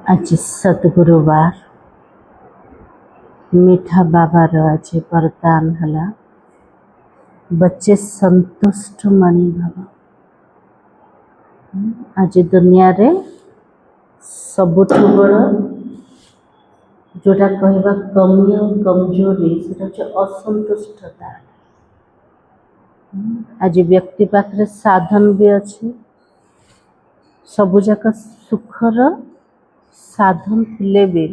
आज सतगुरुवार मीठा बाबार आज वरदान हला बच्चे संतुष्ट मणि भव। आज दुनिया रे सबुठु बड़ जोटा कहवा कमी और कमजोरी से असंतुष्टता। आज व्यक्ति पाखरे साधन भी अच्छे सबुजाक सुखर साधन थिले भी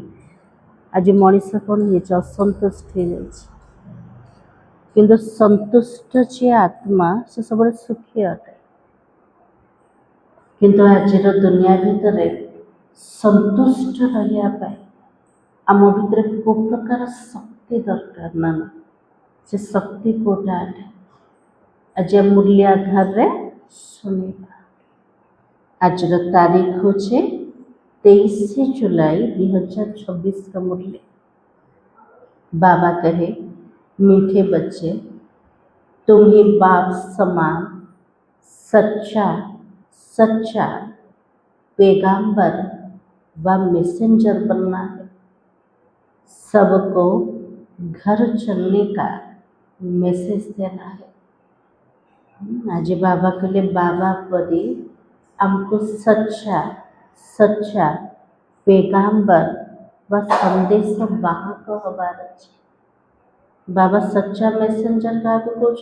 आज मनीष कौन हो असंतुष्ट हो जाए किंतु संतुष्ट जी आत्मा से सब सुखी अटे। किंतु आज दुनिया भितर संतुष्ट रही आम भीतर को प्रकार शक्ति दरकार ना से शक्ति कोटा अटे आज मूल्य आधार रे सुनिबा। आज तारीख हूँ 23 जुलाई 2026 का मूल्य। बाबा कहे मीठे बच्चे तुम्हें बाप समान सच्चा सच्चा पैगाम्बर व मैसेंजर बनना है। सबको घर चलने का मैसेज देना है। आज बाबा के लिए बाबा परी हमको सच्चा सच्चा पैगाम्बर व संदेश वाहक हबार अच्छे। बाबा सच्चा मैसेंजर क्या कहते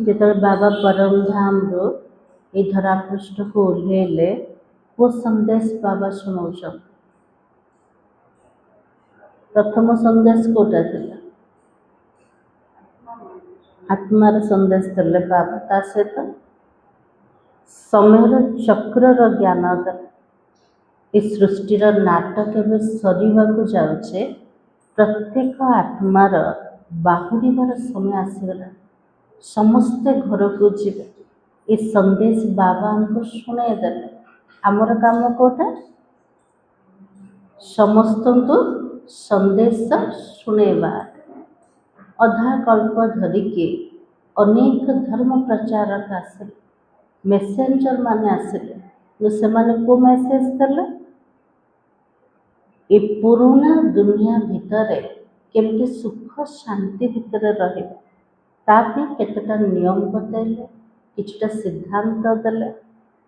जो बाबा परम धाम रो ये धरा पृष्ठ को ओह्लैले वो संदेश बाबा शुणाऊँ। प्रथम संदेश कोटा थिला आत्मार संदेश देले बाबा ता सहित समयर चक्र ज्ञान देले। इस सृष्टिर नाटक एवं सरीवा को जाऊे प्रत्येक आत्मार बाहुड़ीबार समय आसीगला। समस्ते घर को जीवे ये संदेश बाबा हमको शुणाई देले। आमर काम कोटा समस्त को संदेश शुणेबा। अधा कल्प धरिकी अनेक धर्म प्रचारक आसिले मैसेंजर माने आसिले से माने को मैसेज देले ये पुराना दुनिया भितर केमती सुख शांति भितर रहे तापी केतटा नियम बतैले किछटा सिद्धांत देले।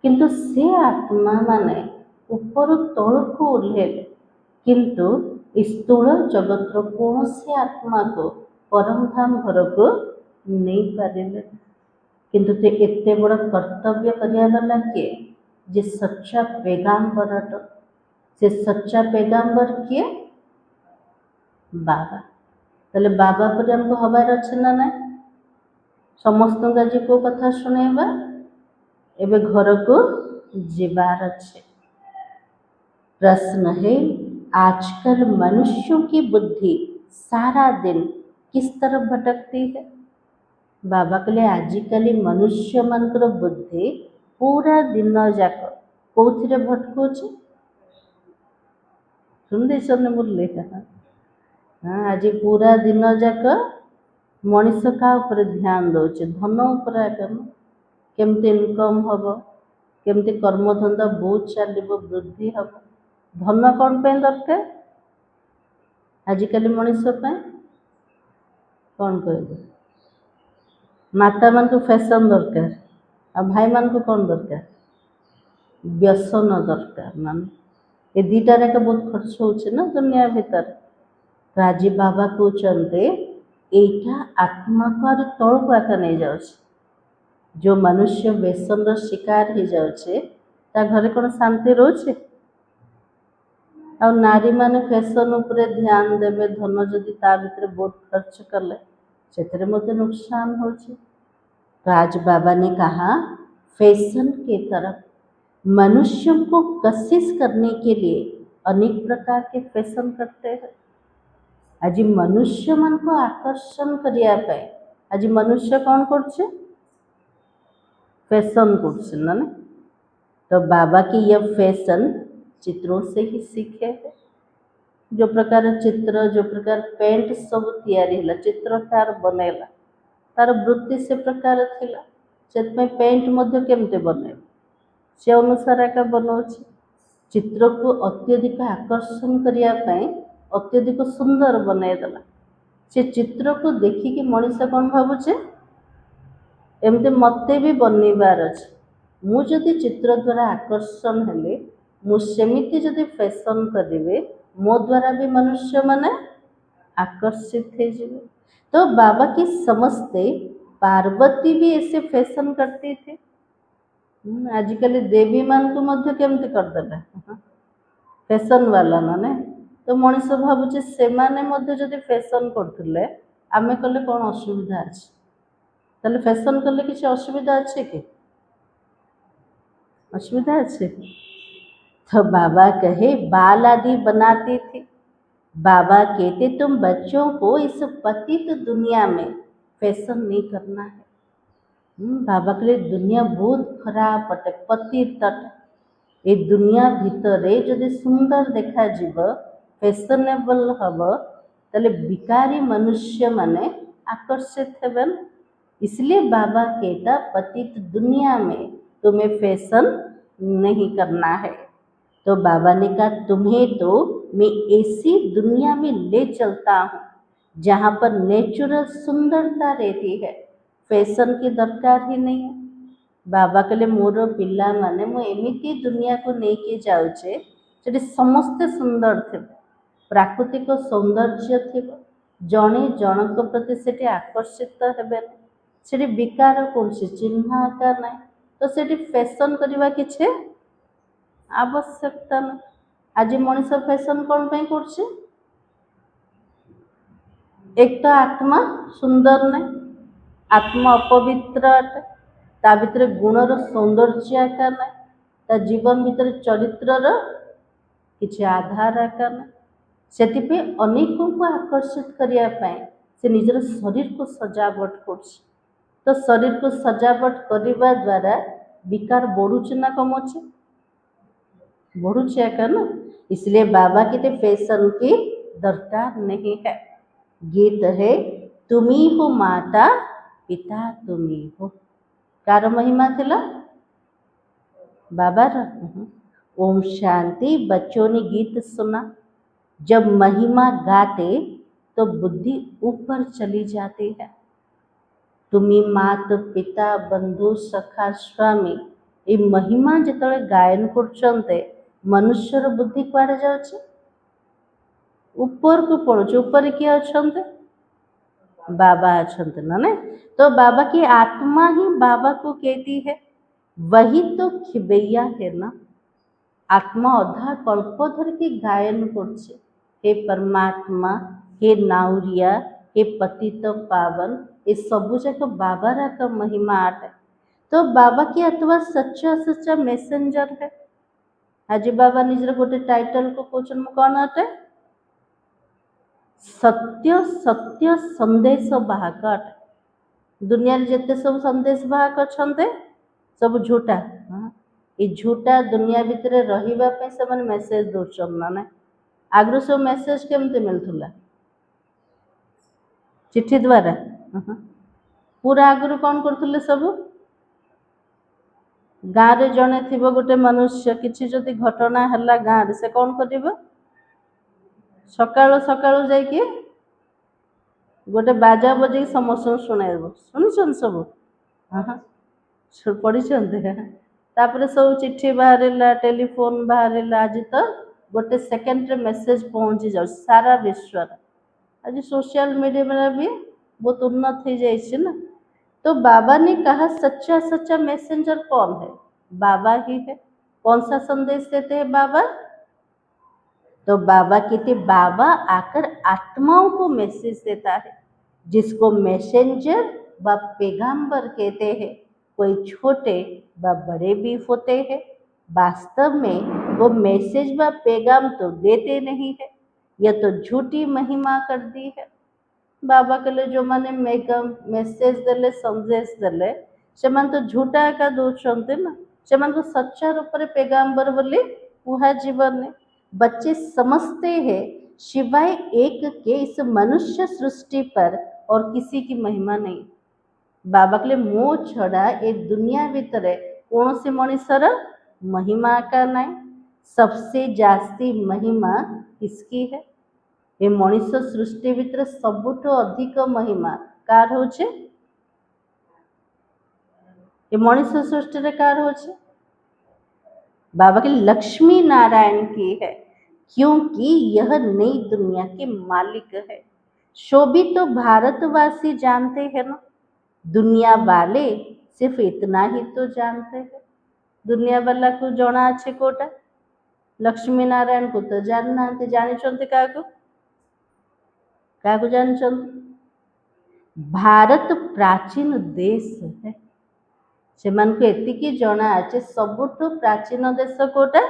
किंतु से आत्मा माने ऊपर तौक ओह्लैले किंतु स्थूल जगत कौन से आत्मा को परम धाम घर को नहीं पारे। किंतु ते एते बड़ कर्तव्य करियावाला किए जे सच्चा पैगाम्बर से सच्चा पैगाम्बर किए बाबा। ताले बाबा पर हमको हबार अच्छे ना ना समस्त आज को कथा शुणेबा एबे घर को जीवार अच्छे। प्रश्न है आजकल मनुष्यों की बुद्धि सारा दिन किस तरफ भटकती है। बाबा कहले आजिकल मनुष्य मानकर बुद्धि पूरा दिन जाक कौथिरे भटकुचे सुन देशन बोले हाँ आज पूरा दिन जाक मनीष का ऊपर ध्यान दौचे धन उपर केमती इनकम हम केमती कर्मधंदा बहुत चलो वृद्धि हम धन कौन पे दरकार आजिकल मनीष कौन कह माता मान को फैशन दरकार आ भाई मान को कौन दरकार व्यसन दरकार माने ये दीटार का बहुत खर्च होचे ना दुनिया भीतर। तो आज बाबा कहते एटा आत्मा को आर तौक आका नहीं जाऊे जो मनुष्य व्यसन शिकार हो जाऊे ता घरे कौन शांति रोचे आ नारी माने फैशन उपरे ध्यान देवे धन जदि ता भीतर बहुत खर्च कले से नुकसान हो। तो आज बाबा ने कहा फैशन के तरफ मनुष्यों को कशिश करने के लिए अनेक प्रकार के फैशन करते हैं। आज मनुष्य मन को आकर्षण करिया पाए आज मनुष्य कौन करछे फैशन करछे ना। तो बाबा की यह फैशन चित्रों से ही सीखे है। जो प्रकार चित्र जो प्रकार पेंट सब तैयारी चित्र तार बनेला तार वृत्ति से प्रकार थिला से पेंट मध्य केमते बने से अनुसार एका बनाऊँ। चित्र को अत्यधिक आकर्षण करने अत्यधिक सुंदर बनईदेला। से चित्र को देखिकी मनीष कौन भावुचे एमती मत भी बनइबार अच्छे मुझे चित्र द्वारा आकर्षण हेले मुझेमती जदि फैशन करेंगे मो द्वारा भी मनुष्य माने आकर्षित हो। तो बाबा की समझते पार्वती भी ऐसे फैशन करती थी। आजिकल देवी मान को मध्य केमती करदेले फैशन वाला माने तो मनीष भावुचे से माने मध्य जदि फैशन करथिले आमे कले कौन असुविधा अच्छे ताले फैशन कले किसी असुविधा अच्छे कि असुविधा अच्छे। तो बाबा कहे बाल आदि बनाती थी। बाबा कहते तुम बच्चों को इस पतित दुनिया में फैशन नहीं करना है। बाबा के लिए दुनिया बहुत खराब अटे पतित अटे। ये दुनिया भितरे जदि सुंदर देखा जीव फैशनेबल हम ताले भिकारी मनुष्य माने आकर्षित हेबन। इसलिए बाबा कहता पतित दुनिया में तुम्हें फैशन नहीं करना है। तो बाबा ने कहा तुम्हें तो मैं ऐसी दुनिया में ले चलता हूँ जहाँ पर नेचुरल सुंदरता रहती है, फैशन की दरकार ही नहीं है। बाबा कहले मोर पिला माने मु एमिती दुनिया को लेके जाऊचे सेठी समस्ते सुंदर थे, प्राकृतिक सौंदर्य थे, जड़े जनक प्रति सेठी आकर्षित हेबे, सेठी विकार कौन चिन्ह आकार ना, तो सेठी फैशन करवा किछे आवश्यकता ना। आज मनीष फैशन कौन पे करछे एक तो आत्मा सुंदर नहीं, आत्मा अपवित्र अटे, ता भितर गुणर सौंदर्य आकार ना, ता जीवन भितर चरित्रर किसी आधार आकार ना। से अनेकों को आकर्षित करने से निजर शरीर को सजावट कर। तो शरीर को सजावट करने द्वारा विकार बढ़ुचे ना कमुचे बढ़ुचे आकार ना। इसलिए बाबा कहते फैशन की दरकार नहीं है। गीत है तुम्ही हो माता पिता तुम्ही हो, कार महिमा थिला बाबा रा। ओम शांति। बच्चों ने गीत सुना, जब महिमा गाते तो बुद्धि ऊपर चली जाती है। तुम्ही मात पिता बंधु सखा स्वामी ये महिमा जिते गायन करते मनुष्यर बुद्धि कुआड़े जाउछि ऊपर को पड़ुछि। ऊपर किए अछंते बाबा अछंते ना ने। तो बाबा की आत्मा ही बाबा को कहती है वही तो खिबैया है ना। आत्मा अधा कल्पधर के गायन करछे हे परमात्मा हे नाउरिया हे पतित पावन ये सबू जाक बाबार का महिमा आटे। तो बाबा की आत्मा सच्चा सच्चा मैसेंजर है। आज बाबा निजर गोटे टाइटल को क्वेश्चन कौन अटे सत्य सत्य संदेश वाहक अटे। दुनिया जिते सब संदेश वाहक अच्छे सब झूठा। ये झूठा दुनिया भितर रही से मेसेज दौन ना। आगु सब मेसेज केमती मिलूला चिट्ठी द्वारा। पूरा आगु कौन करते सब गाँव रे जड़े थी गोटे मनुष्य किसी जदि घटना है गाँव से कौन कर सकाळु सकाळु जाइए गोटे बाजा बजे समस्त शुणाइब शुणी सब पढ़ी तापर सब चिट्ठी बाहर टेलीफोन बाहर आज तो गोटे सेकेंड मेसेज पहुँची जाए सारा विश्व। आज सोशल मीडिया में भी बहुत उन्नत हो जाए ना। तो बाबा ने कहा सच्चा सच्चा मैसेंजर कौन है बाबा ही है। कौन सा संदेश देते हैं बाबा तो बाबा कहते बाबा आकर आत्माओं को मैसेज देता है जिसको मैसेंजर व पैगंबर कहते हैं। कोई छोटे व बड़े भी होते हैं, वास्तव में वो मैसेज व पैगाम तो देते नहीं है, यह तो झूठी महिमा कर दी है। बाबा कहले जो माने मेसेज देले संदेश देले से तो झूठा एका दौरान ना से तो सच्चा रूप में पैगाम्बर बोली कुहा जीवन ने। बच्चे समझते हैं शिवाय एक के इस मनुष्य सृष्टि पर और किसी की महिमा नहीं। बाबा कहले मो छड़ा ए दुनिया भितर कौन सी मनुष्यर महिमा का नहीं। सबसे जास्ती महिमा किसकी है? ये मनीष सृष्टि भितर सबुठु अधिक महिमा कार होचे? ये मनीष सृष्टि रे कार होचे? बाबा के लक्ष्मी नारायण की है, क्योंकि यह नई दुनिया के मालिक है। शो भी तो भारतवासी जानते हैं ना, दुनिया वाले सिर्फ इतना ही तो जानते हैं। दुनिया वाला को जना अच्छे कोटा, लक्ष्मी नारायण को तो जानना जानी क्या जान भारत प्राचीन देश है, से मन को एतिकी जना अच्छे सबुठु प्राचीन देश कोटा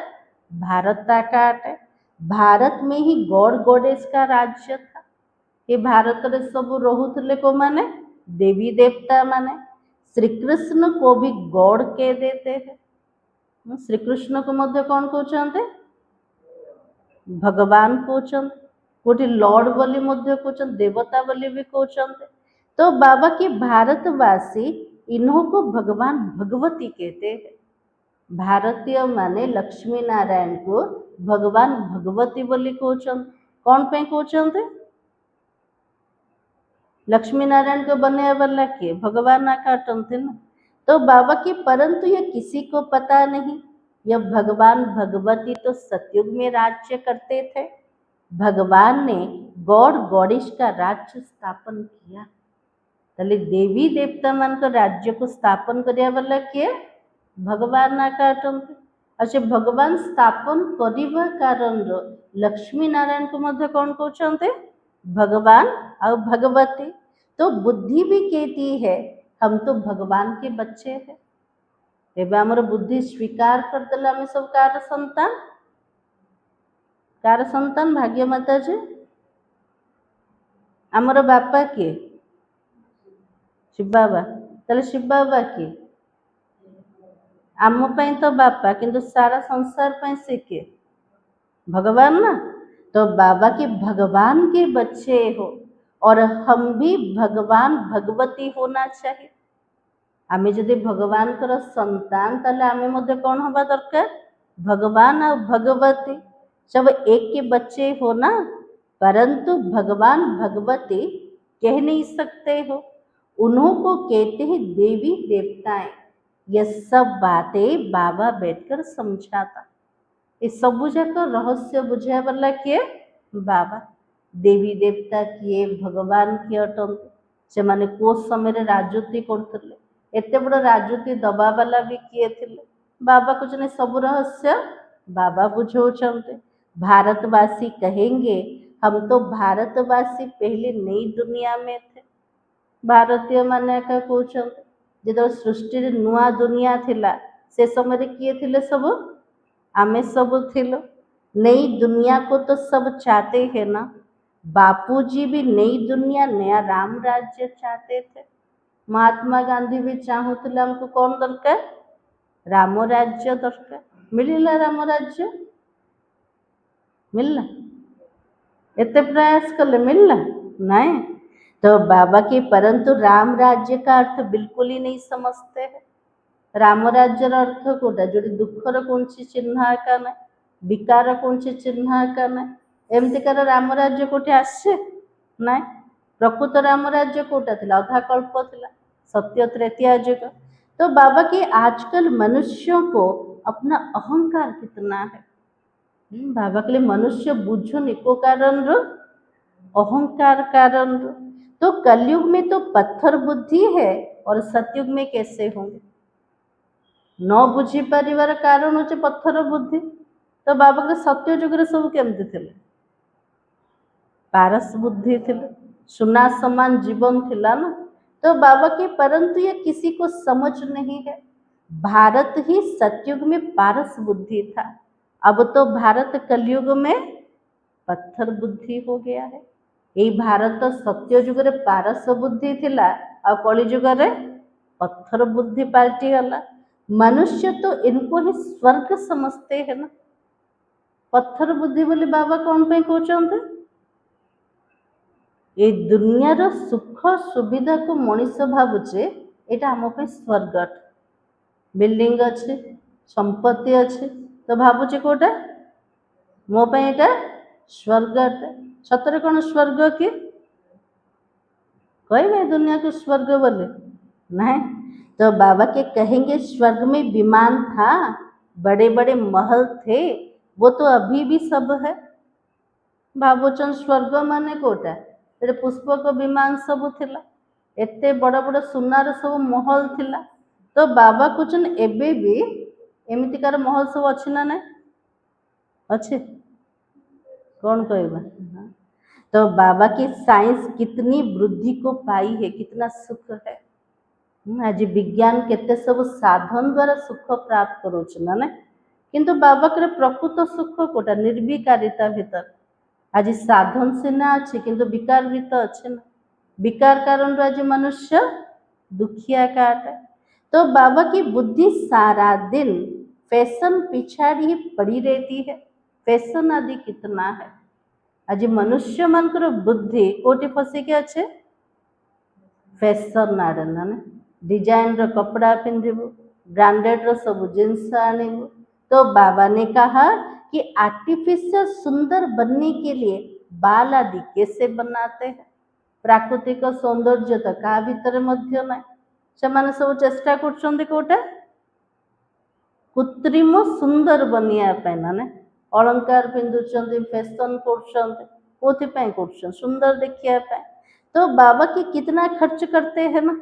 भारत का अटे। भारत में ही गॉड गॉडेस का राज्य था। ये भारत रे सब रहुले को माने देवी देवता माने। श्री कृष्ण को भी गॉड कह देते हैं। श्री कृष्ण को मध्य कौन कहते? भगवान कहते। गोटे लॉर्ड बोली मध्य कहते, देवता बोली भी कहते। तो बाबा की भारतवासी इन्हों को भगवान भगवती कहते हैं। भारतीय माने लक्ष्मी नारायण को भगवान भगवती बोली कहते। कौन पे कहते? लक्ष्मी नारायण को बने वाला किए भगवान आकाटते ना। तो बाबा की परंतु यह किसी को पता नहीं, यह भगवान भगवती तो सतयुग में राज्य करते थे। भगवान ने गॉड गॉडेश का राज्य स्थापन किया। तले देवी देवता मान को राज्य को स्थापन करिया वाला किए भगवान आकाटते। अच्छा, भगवान स्थापन करिवा कारण लक्ष्मी नारायण को मध्य कौन कहते? भगवान और भगवती। तो बुद्धि भी कहती है हम तो भगवान के बच्चे हैं। एवं आमर बुद्धि स्वीकार कर देला आम सब कार संतान भाग्य माता जी। आमर बापा किए? शिव बाबा। ताले शिव बाबा किए? आम पाई तो बापा, किंतु सारा संसार पाई से किए भगवान ना। तो बाबा के भगवान के बच्चे हो और हम भी भगवान भगवती होना चाहिए। आमे जदि भगवान कर संतान ताले आमे मध्य कौन हवा दरकार? भगवान और भगवती सब एक के बच्चे हो ना, परंतु भगवान भगवती कह नहीं सकते हो, उन्हों को कहते हैं देवी देवताएं। यह सब बातें बाबा बैठकर समझाता। ये सबू जाक रहस्य बुझा वाला किए बाबा। देवी देवता किए भगवान किए अटंती। से माने को समय राजनीति करते, एत बड़ राजनीति दबा वाला भी किए थे। बाबा कुछ नहीं, सब रहस्य बाबा बुझाते। भारतवासी कहेंगे हम तो भारतवासी पहले नई दुनिया में थे। भारतीय माने का कहते जो सृष्टि नुआ दुनिया थिला से समय किए थे सब आमे सब थिलो। नई दुनिया को तो सब चाहते हैं ना। बापूजी भी नई दुनिया नया राम राज्य चाहते थे। महात्मा गांधी भी चाहूले हमको कौन दरकार? राम राज्य दरकार। मिलला राम राज्य? मिलला? एते प्रयास कले मिलला नहीं। तो बाबा के परंतु राम राज्य का अर्थ बिल्कुल ही नहीं समझते हैं। राम राज्यर अर्थ कोटा जो दुखर कौन चिन्ह आका ना, विकार कौन चिन्ह आका ना, एमतिकार राम राज्य कोटे आसे ना। प्रकृत राम राज्य कोटा थिला अधा कल्प थिला, सत्य त्रेतीया युग। तो बाबा के आजकल मनुष्यों को अपना अहंकार कितना है। बाबा के लिए मनुष्य बुझुनी को कारण अहंकार कारण। तो कलयुग में तो पत्थर बुद्धि है और सतयुग में कैसे होंगे? न बुझी पारिवार कारण होचे पत्थर बुद्धि। तो बाबा के सत्य जुग सब केमती थे? पारस बुद्धि थी, सुना समान जीवन थिला ना। तो बाबा के परंतु ये किसी को समझ नहीं है। भारत ही सतयुग में पारस बुद्धि था, अब तो भारत कलयुग में पत्थर बुद्धि हो गया है। यही भारत सत्य जुग रे पारस बुद्धि थिला और कलिजुग रे पत्थर बुद्धि पाल्टी गला। मनुष्य तो इनको ही स्वर्ग समझते हैं ना। पत्थर बुद्धि बोली बाबा कौन पे कहते? ये दुनियार सुख सुविधा को मनीष भावुचे यहाँ आम स्वर्ग। बिल्डिंग अच्छे, संपत्ति अच्छे, तो भावुचे कोटा मो पे एटा स्वर्ग अटे सतरे कौन स्वर्ग कि कहबे दुनिया को स्वर्ग बोले नहीं। तो बाबा के कहेंगे स्वर्ग में विमान था, बड़े बड़े महल थे, वो तो अभी भी सब है। भावुचन स्वर्ग माने कोटा एटे पुष्पक विमान सब थिला, एते बड़ बड़ सुनार सब महल थिला। तो बाबा कहछन एबे भी एमितिकार महल सब अछि ना नहीं अच्छे कौन कहबा। तो बाबा की साइंस कितनी वृद्धि को पाई है, कितना सुख है। आज विज्ञान केते सब साधन द्वारा सुख प्राप्त करोछ ना ना, किंतु बाबा करे प्रकृत सुख कोटा निर्विकारिता भीतर। आज साधन सिना अच्छे किंतु विकार भी तो अच्छे ना, विकार कारण आज मनुष्य दुखिया काटे। तो बाबा की बुद्धि सारा दिन फैशन पिछाड़ी ही पड़ी रहती है। फैशन आदि कितना है, आज मनुष्य मानकर बुद्धि कोटि फसिकी अच्छे फैशन आड़े ना डिजाइन रो कपड़ा पिंधिबु, ब्रांडेड रो सब जिनस आनिबु। तो बाबा ने कहा कि आर्टिफिशियल सुंदर बनने के लिए बाल आदि कैसे बनाते हैं, प्राकृतिक सौंदर्य तो का भीतर मध्य ना से माने सब चेष्टा करछन्ते कोटा कृत्रिम सुंदर बनिया पे ना अलंकार पिंधुचंती फैशन करछन्ते कोथिपाई करछन सुंदर देखिया पे। तो बाबा की कितना खर्च करते हैं ना,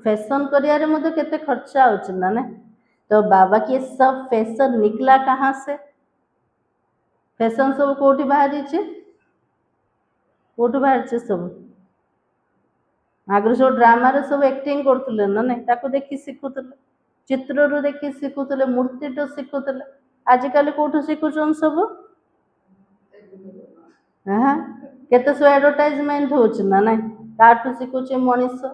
फैशन करियारे मध्य केते खर्चा होछ ना ने। तो बाबा की सब फैशन निकला कहाँ से, फैशन सब कोठी बाहरी छे कोठी बाहर छे सब आगु सब ड्रामा रे सब एक्टिंग करथुले ना नहीं ताको देखि सिखुथुले, चित्र रो देखि सिखुथुले, मूर्ति तो सिखुथुले। आजिकल कोठु सिखुछन सब हाँ केते सब एडवर्टाइजमेंट होछ ना नहीं ताठु सिखुचे मनीष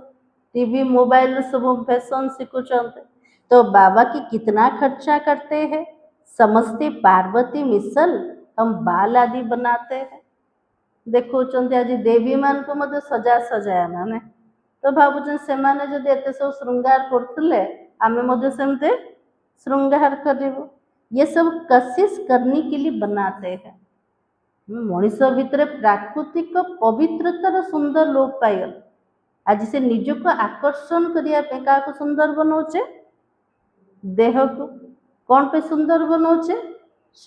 टीवी मोबाइल सब फैशन सिखुचंते। तो बाबा की कितना खर्चा करते हैं, समझते पार्वती मिसल हम बाल आदि बनाते हैं। देखो आज देवी मान को मत सजा सजाया ना ने। तो भावुन से माने जदि एते सब श्रृंगार करथुले आमे मध्य सेमते श्रृंगार करिबु। ये सब कोशिश करने के लिए बनाते हैं। मनीष भितर प्राकृतिक पवित्रतार सुंदर लोक पाइल। आज से निज को आकर्षण करने क्या सुंदर बनाऊे देह को कौन पे सुंदर बनाऊे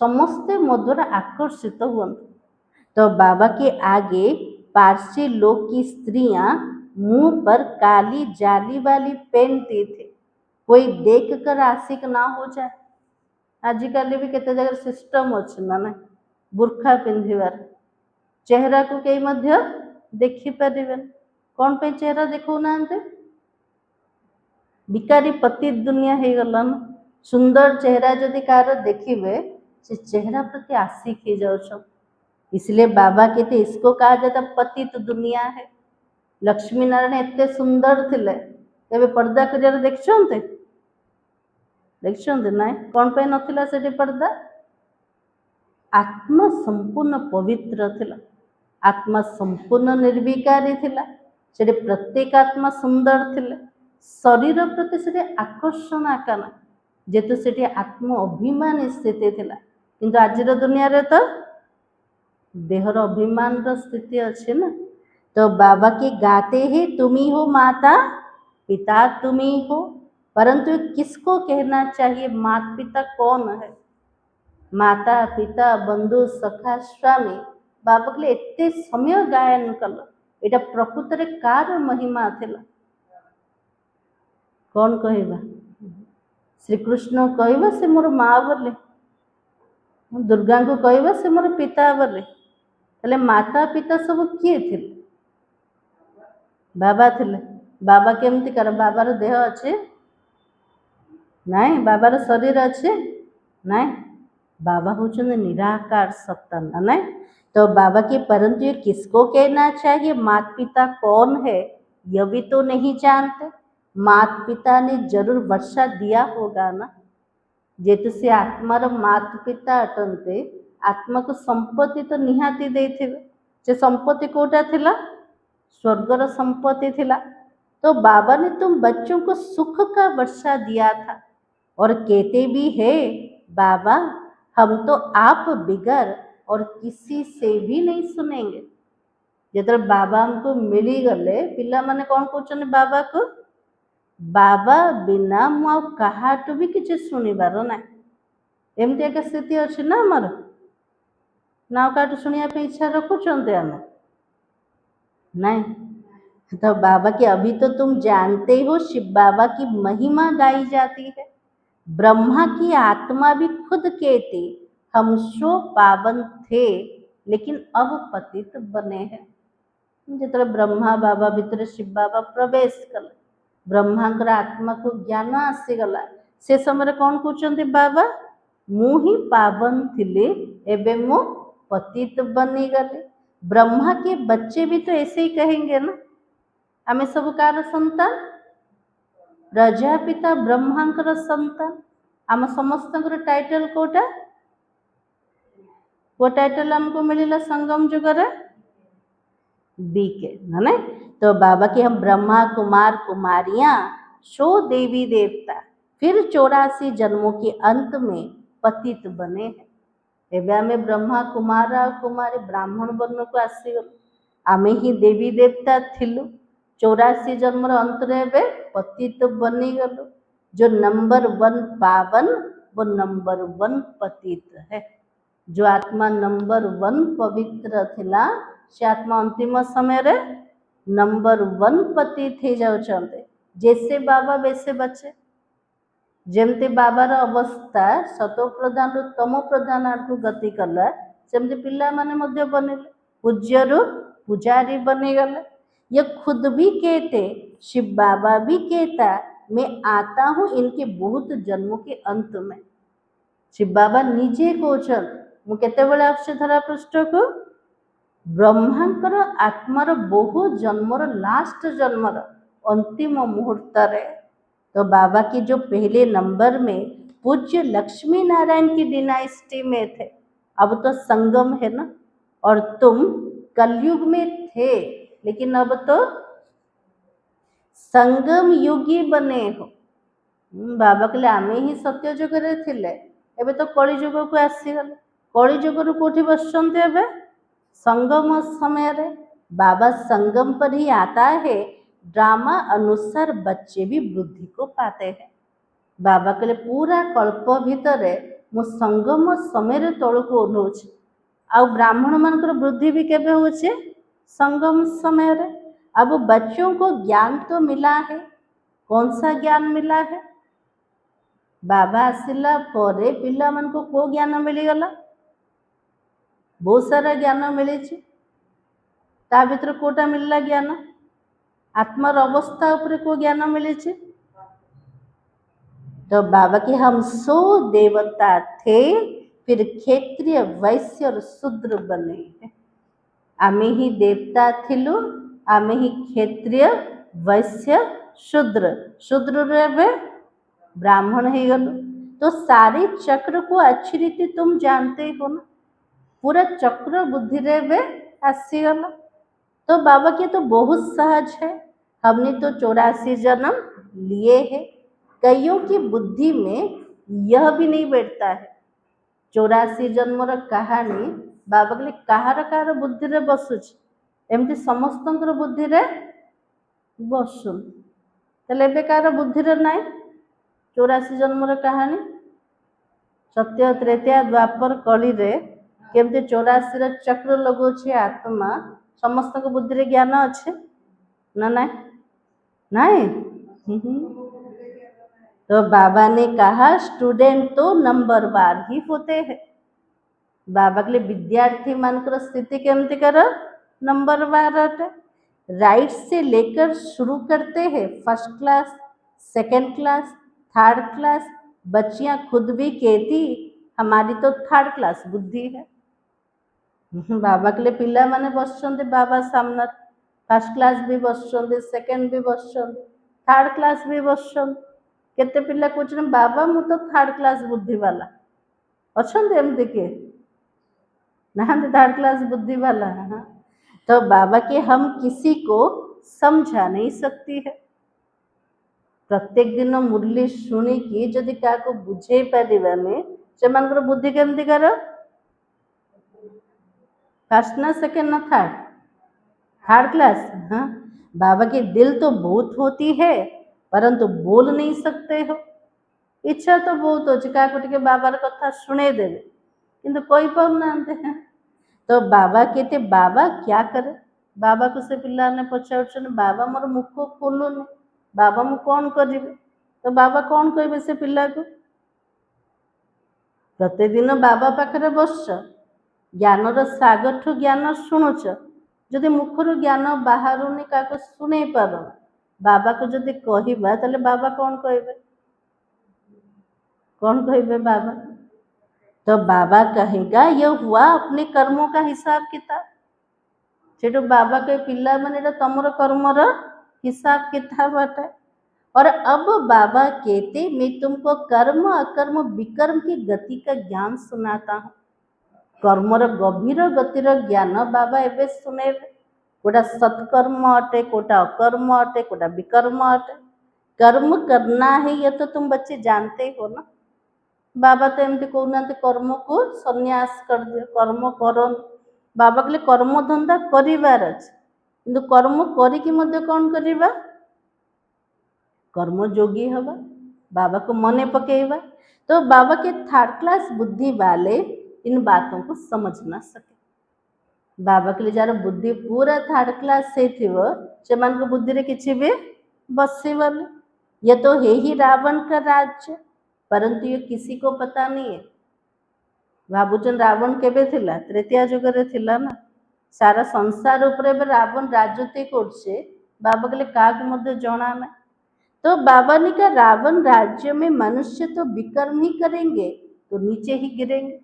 समस्ते मधुर आकर्षित हुआ। तो बाबा के आगे पारसी लोग की स्त्रियां मुंह पर काली जाली वाली पहनती थे, कोई देख कर आशिक ना हो जाए। आजिकल भी केते जगह सिस्टम अच्छे ना बुर्खा पिंधिबार चेहरा को कई मध्य देखि परिबेन कौन पे चेहरा देखो ना बिकारी पति दुनिया है गलन। सुंदर चेहरा जदि कार देखिबे से चेहरा प्रति आशिक हो जाओ। इसलिए बाबा कहते इसको कहा जाता पतित दुनिया है। लक्ष्मी नारायण एते सुंदर थिले तबे पर्दा कर देखछन्ते देखछन्ते ना कौन पे नथिला सेठी पर्दा आत्मा संपूर्ण पवित्र थिला, आत्मा संपूर्ण निर्विकारी थिला। सेठी प्रत्येक आत्मा सुंदर थिले, शरीर प्रति सेठी आकर्षण आकाना जेतु सेठी आत्म अभिमान स्थिति थिला। किंतु आजिर दुनिया रे तो देहर अभिमान रो स्थिति अच्छे ना। तो बाबा के गाते ही तुम्ही हो माता पिता तुम्ही हो, परंतु किसको कहना चाहिए माता पिता कौन है, माता पिता बंधु सखा स्वामी बाबा के एते समय गायन कल एटा प्रकृत रे कार महिमा थिला कौन कहबा। श्री कृष्ण कहबा से मोर माँ बोले, दुर्गा को कहबा से मोर पिता बोले, तले माता पिता सब किए थिले बाबा थिले। बाबा केमती कर बाबार देह अच्छे नाई, बाबार शरीर अच्छे नाई, बाबा होचन निराकार सत्ता ना नहीं। तो बाबा के परंतु ये किसको कहना चाहिए माता पिता कौन है यह भी तो नहीं जानते। माता पिता ने जरूर वर्षा दिया होगा ना, जेतु से आत्मार माता पिता अटंते आत्मा को संपत्ति तो निहाती देथिबे। जे संपत्ति कोटा थिला स्वर्गर संपत्ति थिला। तो बाबा ने तुम बच्चों को सुख का वर्षा दिया था और कहते भी है बाबा हम तो आप बिगर और किसी से भी नहीं सुनेंगे। ଯେତେବେଳେ ବାବା ଆମକୁ ମିଳିଗଲେ ପିଲାମାନେ କ'ଣ କହୁଛନ୍ତି ବାବାକୁ, ବାବା ବିନା ମୁଁ ଆଉ କାହାଠୁ ବି କିଛି ଶୁଣିବାର ନାହିଁ। ଏମିତି ଏକା ସ୍ଥିତି ଅଛି ନା ଆମର, ନା ଆଉ କାହାଠୁ ଶୁଣିବା ପାଇଁ ଇଚ୍ଛା ରଖୁଛନ୍ତି ଆମେ? नहीं। तो बाबा की अभी तो तुम जानते हो शिव बाबा की महिमा गाई जाती है। ब्रह्मा की आत्मा भी खुद कहती हम सो पावन थे लेकिन अब पतित बने हैं। ଯେତେବେଳେ ବ୍ରହ୍ମା ବାବା ଭିତରେ ଶିବ ବାବା ପ୍ରବେଶ କଲେ, ବ୍ରହ୍ମାଙ୍କର ଆତ୍ମାକୁ ଜ୍ଞାନ ଆସିଗଲା, ସେ ସମୟରେ କ'ଣ କହୁଛନ୍ତି ବାବା, ମୁଁ ହିଁ ପାବନ ଥିଲି, ଏବେ ମୁଁ ପତିତ ବନିଗଲି। ब्रह्मा के बच्चे भी तो ऐसे ही कहेंगे ना, आमे सब कार संतान, प्रजापिता ब्रह्मांकर संतान। आम समस्तंकर टाइटल कोटा, वो टाइटल हमको मिलिला संगम जुगर बीके, है ना? तो बाबा के हम ब्रह्मा कुमार कुमारियां शो देवी देवता फिर 84 जन्मों के अंत में पतित बने हैं। एबे आमे ब्रह्मा कुमार कुमारी ब्राह्मण वर्ण को आसीगलु, आमे ही देवी देवता थिलु, 84 जन्मर अंतरे एबे पतित बनीगलु। जो नंबर 1 पावन वो नंबर 1 पतित है। जो आत्मा नंबर 1 पवित्र थिला से आत्मा अंतिम समय रे नंबर 1 पतित थी जाउछन्ते। जैसे बाबा वैसे बच्चे, जेमती बाबार अवस्था सतो प्रधान रु तमो प्रधान आड़कू गति कला, सेमती पिला माने मध्य बनिले, पूज्यरु पुजारी बनीगले। ये खुद भी कहते, शिव बाबा भी कहता, मैं आता हूँ इनके बहुत जन्मों के अंत में। शिव बाबा निजे कहछन मु केतेबेले आछे धरा पृष्ठ को, ब्रह्मांकर आत्मार बहु जन्मर लास्ट जन्मर अंतिम मुहूर्त रे। तो बाबा की जो पहले नंबर में पूज्य लक्ष्मी नारायण की डिनाइस्टी में थे, अब तो संगम है ना, और तुम कलयुग में थे लेकिन अब तो संगम युगी बने हो। बाबा कहले आमे ही सत्य जुग रे थिले, एबे तो कली जुग को आसीगले। कली जुग रु कोठी बसचंते एबे संगम समय रे। बाबा संगम पर ही आता है, ड्रामा अनुसार बच्चे भी बुद्धि को पाते हैं। बाबा कहले पूरा कल्प भितरे मु संगम समय रे तळ को ओह्लौछि, आ ब्राह्मण मानकर बुद्धि भी केबे होछि, संगम समय रे। अब बच्चों को ज्ञान तो मिला है, कौन सा ज्ञान मिला है? बाबा आसिला परे पिला मन को को ज्ञान मिली गला, बहुत सारा ज्ञान मिली, ता भीतर कोटा मिलला ज्ञान, आत्मार अवस्था उपरे को ज्ञान मिली। तो बाबा के हम सो देवता थे, फिर क्षेत्रीय वैश्य और शूद्र बने। आमे ही देवता थिलु, आमे ही क्षेत्रीय वैश्य शूद्र, शूद्र रे ब्राह्मण ही गलु। तो सारे चक्र को अच्छी रीति तुम जानते हो ना, पूरा चक्र बुद्धि रे आसी गला। तो बाबा के तो बहुत सहज है, हमने तो 84 जन्म लिए हैं। कईयों की बुद्धि में यह भी नहीं बैठता है 84 जन्मर कहानी बाबा कहले कहार कहार बुद्धि रे बसुछि, एमती समस्तंकर बुद्धि रे बसुन। तले एबे कहार बुद्धि रे नाई 84 जन्मर कहानी, सत्य त्रेता द्वापर कली रे केमती 84 रे चक्र लगोछि आत्मा, समस्त को बुद्धि रे ज्ञान अच्छे ना नाई नाई। तो बाबा ने कहा स्टूडेंट तो नंबर बार ही होते हैं। बाबा के लिए विद्यार्थी मानकर स्थिति केमती कर नंबर बार अटे। राइट से लेकर शुरू करते हैं, first class, second class, third class. बच्चियां खुद भी कहती हमारी तो थर्ड क्लास बुद्धि है। बाबा के लिए पिला माने बसचंदे बाबा सामने, फर्स्ट क्लास भी बसचंदे, सेकंड भी बसचंदे, थर्ड क्लास भी बसचंदे। केते पिला कहछन बाबा मु तो थर्ड क्लास बुद्धि वाला अछन एमती के ना, थर्ड क्लास बुद्धि वाला। तो बाबा के हम किसी को समझा नहीं सकती है। प्रत्येक दिन मुरली शुणी की जदि क्या बुझे पारिबाने ସେମାନଙ୍କର ବୁद्धି କେମିତିକାର? फर्स्ट ना सेकेंड ना थर्ड? Third class. हाँ, बाबा की दिल तो बहुत होती है परंतु बोल नहीं सकते हो। इच्छा तो बहुत अच्छी क्या टे बाबार कथा शुणे देवे किंतु कोई पाऊनाहांते हैं। तो बाबा कहते बाबा क्या करे? बाबा को से पिला ने पचार बाबा मोर मुख खोलुनी, बाबा मु कौन करी? तो बाबा कौन कहे से पिला को? प्रतिदिन बाबा पाखरे बसछ, ज्ञानर सागर ठू ज्ञान शुणुच, जदि मुखर ज्ञान बाहरुनी क्या शुणे पार बाबा को जदि कहबा ताले बाबा कौन कहे? कौन कहे बाबा? तो बाबा कहेगा ये हुआ अपने कर्मों का हिसाब किताब। सेठू बाबा के पिला माने तमर कर्मर हिसाब किताब है। और अब बाबा कहते मैं तुमको कर्म अकर्म विकर्म की गति का ज्ञान सुनाता हूँ। कर्मर गभीर गतिर ज्ञान बाबा एवं शुणे, कोटा सत्कर्म अटे, कोटा अकर्म अटे, कोटा विकर्म अटे। कर्म करना है ये तो तुम बच्चे जानते हो ना। बाबा तो एमती कहना कर्म को संन्यास कर दियो, कर्म करो। बाबा कहले कर्म धंदा करिवार अछि, किंतु कर्म करिकी मध्य कौन करिबा? कर्मयोगी हवा, बाबा को मने पकेवा। तो बाबा के थर्ड क्लास बुद्धि वाले इन बातों को समझ ना सके। बाबा के लिए जार बुद्धि पूरा थर्ड क्लास से थिवो से मान को बुद्धि रे किछि भी बसेवल। ये तो है ही रावण का राज्य, परंतु ये किसी को पता नहीं है। भाबुचन रावण केबे थिला? तृतीय युग रे थिला ना। सारा संसार ऊपर रावण राजत्व करछे, बाबा के लिए काक मध्य जणा ना। तो बाबा ने कहा रावण राज्य में मनुष्य तो विकर्म ही करेंगे तो नीचे ही गिरेंगे।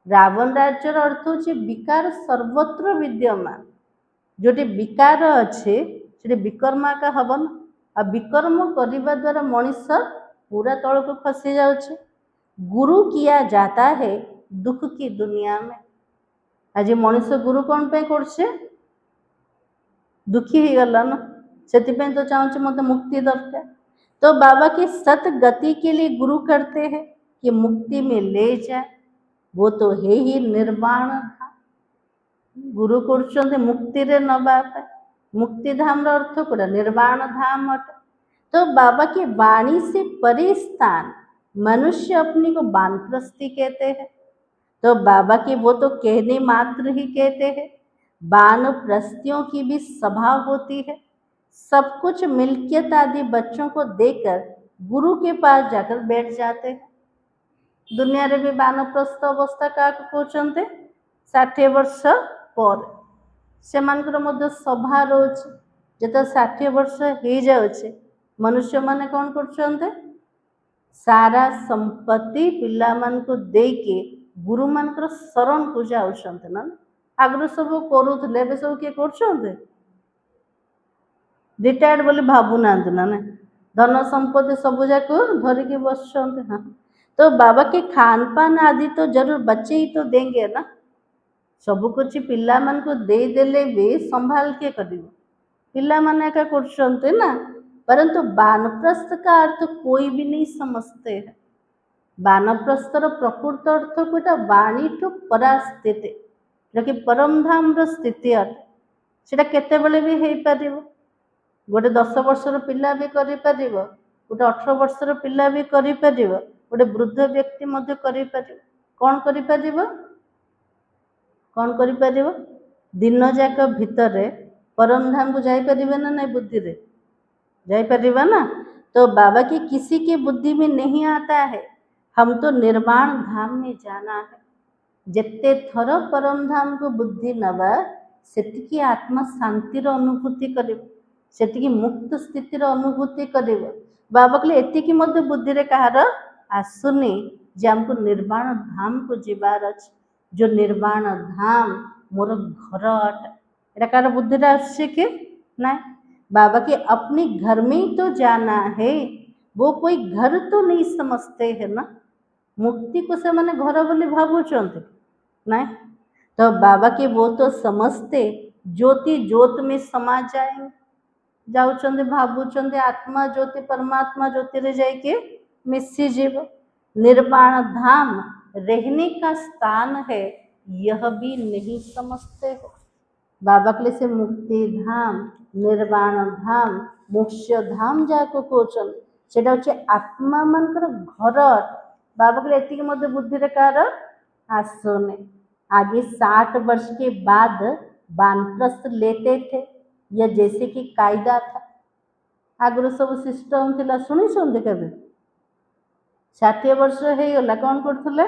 रावण राज्य अर्थ होचे विकार सर्वत्र विद्यमान, जोटी विकार अच्छे से विकर्मा का हवन। आ विकर्म करने द्वारा मनुष्य पूरा तल को खसी जाउछे। गुरु किया जाता है दुख की दुनिया में। आज मनुष्य गुरु कौन पे करछे? दुखी ही गला ना, सेतिपें तो चाहूँ मत मुक्ति दरकार। तो बाबा की सत गति के लिए गुरु करते हैं कि मुक्ति में ले जाए, वो तो है ही निर्वाण धाम। गुरु कर मुक्ति रे नवा पे, मुक्ति धाम रो अर्थ कोड़ा निर्वाण धाम अट। तो बाबा की वाणी से परे स्थान मनुष्य अपनी को वानप्रस्थी कहते हैं। तो बाबा की वो तो कहने मात्र ही कहते हैं। वानप्रस्थियों की भी सभा होती है, सब कुछ मिल्कियत आदि बच्चों को देकर गुरु के पास जाकर बैठ जाते हैं। दुनिया रे भी वानप्रस्थ अवस्था का कहते 60 वर्ष पर से सभा रोच जो 60 वर्ष हो जाए मनुष्य माने कौन कर सारा संपत्ति पिला मान को दे के गुरु मान शरण को जाऊँ ना। आगु सब करुले सब किए कर रिटायर्ड बोली भावु ना ना धन संपत्ति सब जाक धरिकी बस। हाँ, तो बाबा के खान पान आदि तो जरूर बच्चे ही तो देंगे ना। सब कुछ पिला मान को दे देले भी संभाल के कर पिला माने का करते ना। परंतु वानप्रस्थ का अर्थ कोई भी नहीं समझते है। वानप्रस्थर प्रकृत अर्थ कोटा वाणी ठू परा स्थिति, जो कि परम धाम स्थिति अटे। सेटा केते बेले भी हो पार। गोटे 10 वर्षर पिला भी कर, गोटे 18 वर्षर पिला भी कर, गोटे वृद्ध व्यक्ति मध्य कर। कौन कर कौन कर दिन जाक भितर परम धाम को जापर ना नहीं? बुद्धि रे जापर ना। तो बाबा की किसी की बुद्धि में नहीं आता है हम तो निर्वाण धाम में जाना है। जिते थर परम धाम को बुद्धि नवा से आत्मा शांतिर अनुभूति कर, से मुक्त स्थितिर अनुभूति कर। बाबा कहले एतिकी मध्य बुद्धि रे कहार आसुनी जे हमको निर्वाण धाम को जीवार अछि। जो निर्वाण धाम मोर घर अट, एटा कार बुद्धि रे आछे कि नहीं? बाबा के अपने घर में ही तो जाना है, वो कोई घर तो नहीं समझते है ना। मुक्ति को से मैंने घर बोली भावुचंते नहीं। तो बाबा के वो तो समझते ज्योति ज्योत में समा जाएंगे, जाऊँ भावुं आत्मा ज्योति परमात्मा ज्योति रे जाके मिसी जीव। निर्वाण धाम रहने का स्थान है, यह भी नहीं समझते हो। बाबा कहले से मुक्ति धाम, निर्वाण धाम, मोक्ष धाम जाको कौन सेटा हচ্ছে आत्मा मानकर घर। बाबा कहले एतिक मध्य बुद्धि रे कार आसने। आगे 60 वर्ष के बाद वानप्रस्थ लेते थे, यह जैसे कि कायदा था। आगुरी सब सिस्टम थिला सुनी सुनते केबे 60 वर्ष हे गला कौन करथले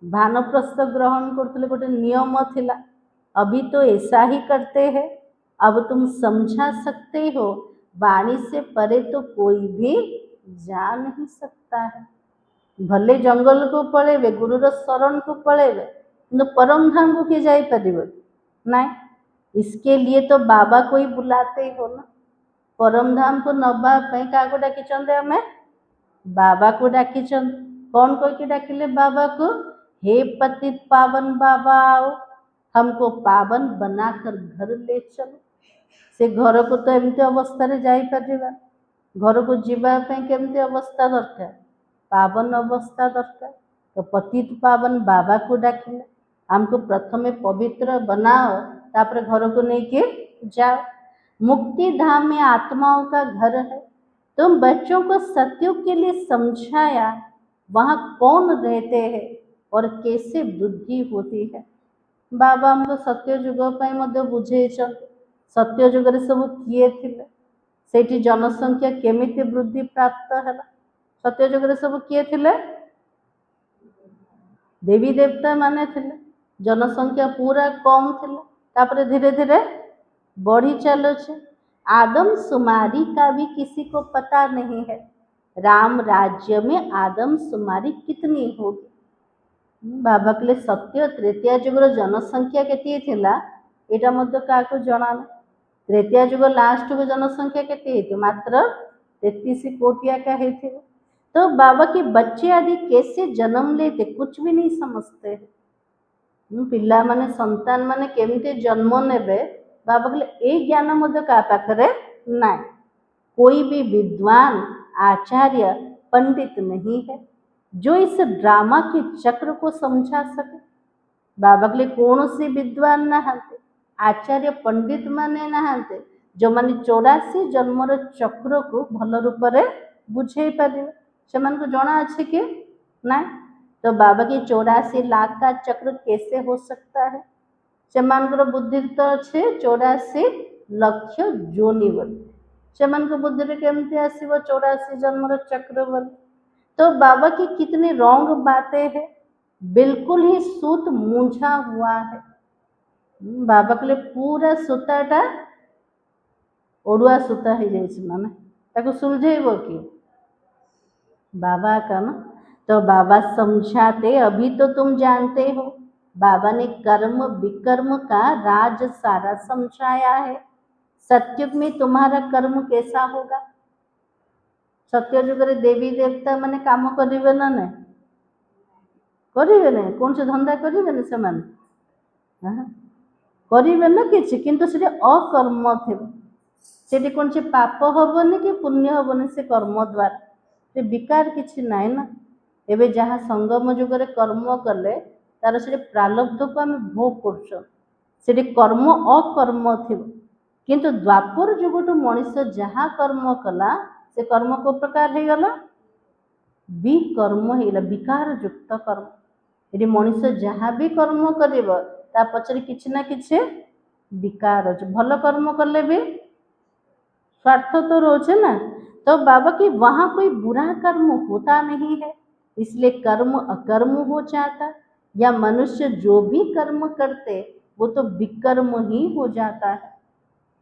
भानप्रस्थ ग्रहण करथले, गोटे नियम थिला। अभी तो ऐसा ही करते हैं। अब तुम समझा सकते हो, वाणी से परे तो कोई भी जा नहीं सकता है। भले जंगल को पळेबे, गुरुर शरण को पळेबे, किंतु परम धाम को किए जाई परिबे नहीं। इसके लिए तो बाबा को ही बुलाते हो ना। परम धाम को नबा पे काको डाकिचंदे हमें बाबा को डाकिचंद। कौन कोई के डाकिले बाबा को, हे पतित पावन बाबा आओ, हमको पावन बनाकर घर ले चलो। से घर को तो एमती अवस्था रे जाई परिबा, घर को जीवा पे केमती अवस्था दरकार, पावन अवस्था दरकार। तो पतित पावन बाबा को डाकिले, हमको प्रथमे पवित्र बनाओ, तापर घर को लेके जाओ। मुक्ति धाम में आत्माओं का घर है। तुम बच्चों को सत्युग के लिए समझाया, वहाँ कौन रहते हैं और कैसे वृद्धि होती है। बाबा हमको सत्य जुग बुझे, सत्य जुग सब किए थिले, सेठी जनसंख्या केमिति वृद्धि प्राप्त है। सत्य जुग सब किए थिले, देवी देवता माने थिले, जनसंख्या पूरा कम थिले, तापर धीरे धीरे बढ़ी चलुचे। आदम शुमारी का भी किसी को पता नहीं है। राम राज्य में आदम शुमारी कितनी होगी। बाबा कहले सत्य त्रेतया जुगर जनसंख्या केती थिला एटा मध्य काको जणा ना। त्रेतया जुग लास्ट को जनसंख्या केती थी, मात्र 33 कोटिया का है थी। तो बाबा के बच्चे आदि कैसे जन्म लेते कुछ भी नहीं समझते। पिला माने संतान माने केमते जन्म नेबे बाबा कहले ए ज्ञान मध्य का पाखरे ना। कोई भी विद्वान आचार्य पंडित नहीं है जो इस ड्रामा के चक्र को समझा सके। बाबा कहले कौन सी विद्वान नहांते, आचार्य पंडित माने नहांते जो माने 84 जन्मर चक्र को भल रूप से बुझे पारे। से को जना अच्छे कि ना। तो बाबा की 84 लाख का चक्र कैसे हो सकता है। से बुद्धि तो अच्छे 84 लक्ष जोनि बोली, से बुद्धि रे केमती आसीबो 84 जन्मर चक्र बोली। तो बाबा की कितनी रॉन्ग बातें हैं, बिल्कुल ही सूत मूंझा हुआ है। बाबा के लिए पूरा सूताटा ओडुआ सूता ही जाइए, माने ताको सुलझेबो कि बाबा का ना। तो बाबा समझाते, अभी तो तुम जानते हो बाबा ने कर्म विकर्म का राज सारा समझाया है। सत्युग में तुम्हारा कर्म कैसा होगा। सत्य जुगरे देवी देवता माने काम करिवे ना नहीं, करिवे नहीं, कौन से धंधा करिवे ना से माने करिवे ना किछि, किंतु से अकर्म थे। से कौन से पाप हबनी कि पुण्य हबनी, से कर्म द्वारा से विकार किछि नाई ना। एबे जहाँ संगम जुगरे कर्म कले तार से प्रारब्ध को आम भोग कर कर्म अकर्म थी। किंतु द्वापर जुगटू मनीष जहाँ कर्म कला से कर्म को प्रकार हो गला विकर्म हो गला, विकार युक्त कर्म। ये मनीष जहाँ भी कर्म कर पचर किसी ना किसी विकार अच्छे। भल कर्म कले भी स्वार्थ तो रोचे ना। तो बाबा की वहाँ कोई बुरा कर्म होता नहीं है, इसलिए कर्म अकर्म हो जाता, या मनुष्य जो भी कर्म करते वो तो विकर्म ही हो जाता है।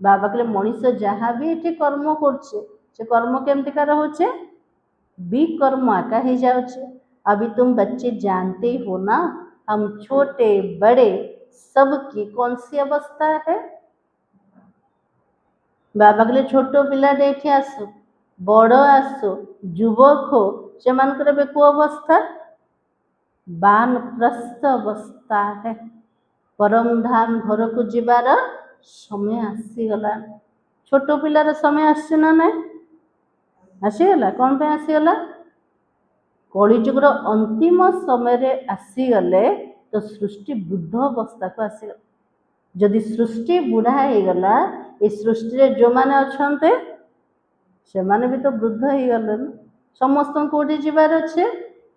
बाबा कहले मनीष जहाँ भी ये कर्म कर कर्म केमती कार होचे विकर्म आका ही जाउचे। अभी तुम बच्चे जानते हो ना, हम छोटे बड़े सबकी कौन सी अवस्था है। बाबा कहले छोट पिला देखी आसो, बड़ आसो, युवक हो, से को अवस्था वानप्रस्थ अवस्था है। परम धाम घर को जीवार समय आसीगला। छोट पिलार समय आसी ना नहीं, आसीगला। कौन पे आसीगला कलिजुगर अंतिम समय आसीगले तो सृष्टि बुद्ध अवस्था को आसीगला जदि सृष्टि बुढ़ा हो गला ये सृष्टि जो माने अच्छे से माने भी तो वृद्ध हो गले समस्त कौटी जीवार अच्छे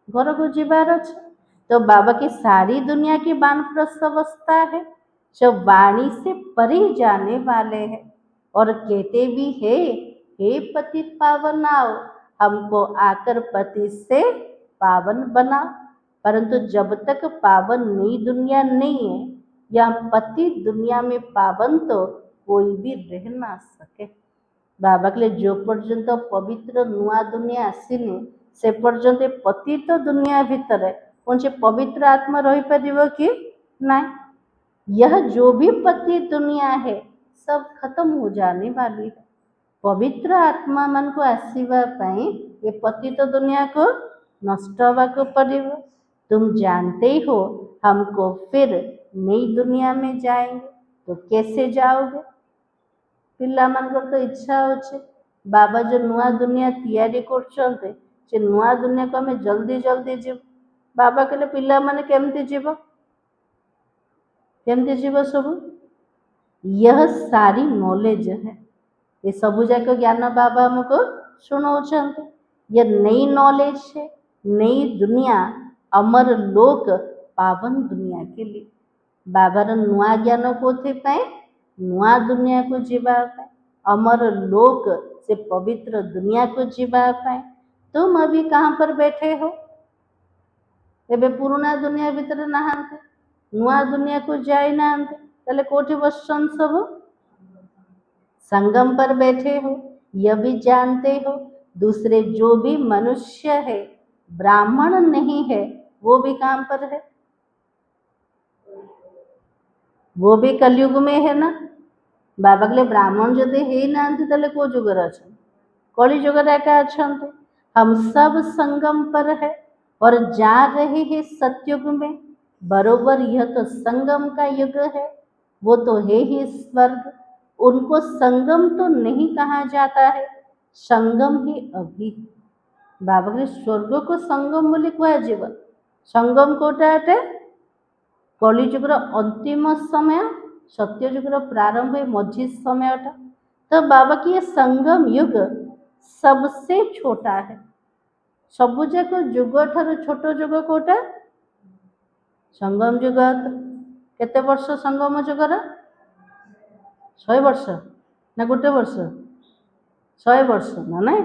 घर को जीवार अच्छे तो बाबा की सारी दुनिया की वानप्रस्थ अवस्था है सब वाणी से परे जाने वाले हैं और कहते भी है हे पतित पावन आओ हमको आकर पति से पावन बना परंतु जब तक पावन नई दुनिया नहीं है या पति दुनिया में पावन तो कोई भी रह ना सके बाबा के जो पर्यंत पवित्र नुआ दुनिया आसीनी से पर्यंत पति तो दुनिया भीतर कौन से पवित्र आत्मा रही पार कि ना यह जो भी पति दुनिया है सब खत्म हो जाने वाली है पवित्र आत्मा मन को आसवा ये पति तो दुनिया को नष्ट हवा को पड़ेगा तुम जानते ही हो हमको फिर नई दुनिया में जाएंगे तो कैसे जाओगे पिला मानकर तो इच्छा होचे बाबा जो नुआ दुनिया तैयारी करछन्ते से नुआ दुनिया को हमें जल्दी जल्दी जीव बाबा कहले पिला माने केमती जीव सब यह सारी नॉलेज है ये सब जाक ज्ञान बाबा हमको सुनाउछन्ते यह नई नॉलेज है नई दुनिया अमर लोक पावन दुनिया के लिए बाबार नुआ ज्ञान कोथि पाए नुआ दुनिया को जीवा पाए अमर लोक से पवित्र दुनिया को जीवा पाए तुम अभी कहाँ पर बैठे हो एबे पुराना दुनिया भीतर नहांते नुआ दुनिया को जाई नांते तले कोठी बसन सब संगम पर बैठे हो यह भी जानते हो दूसरे जो भी मनुष्य है ब्राह्मण नहीं है वो भी काम पर है वो भी कलयुग में है ना बाबा के ब्राह्मण जदि है ना तले को जुगर अच्छा कली जुगर एका अच्छा हम सब संगम पर है और जा रहे हैं सतयुग में बरोबर यह तो संगम का युग है वो तो है ही स्वर्ग उनको संगम तो नहीं कहा जाता है संगम ही अभी बाबा के स्वर्ग को संगम बोली कह जीव संगम कोटा अटे कलिजुगर अंतिम समय सत्यजुगर प्रारंभ मझी समयटा तो बाबा की ये संगम युग सबसे छोटा है सबु जाक जुग ठार छोट जुग कोटा संगम जुग केते वर्ष संगम जुगर 100 वर्ष ना गोटे वर्ष 100 वर्ष ना नहीं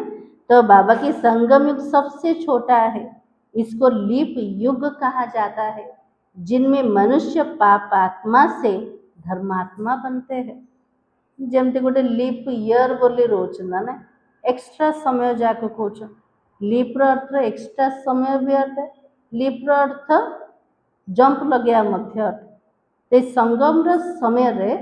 तो बाबा की संगम युग सबसे छोटा है इसको लीप युग कहा जाता है जिनमें मनुष्य पाप आत्मा से धर्मात्मा बनते हैं जमती गोटे लीप इयर बोली रोच ना एक्स्ट्रा समय जाके कौच लीप्र अर्थ एक्स्ट्रा समय भी अटे लीप्र अर्थ जंप लगे अटे संगम समय रे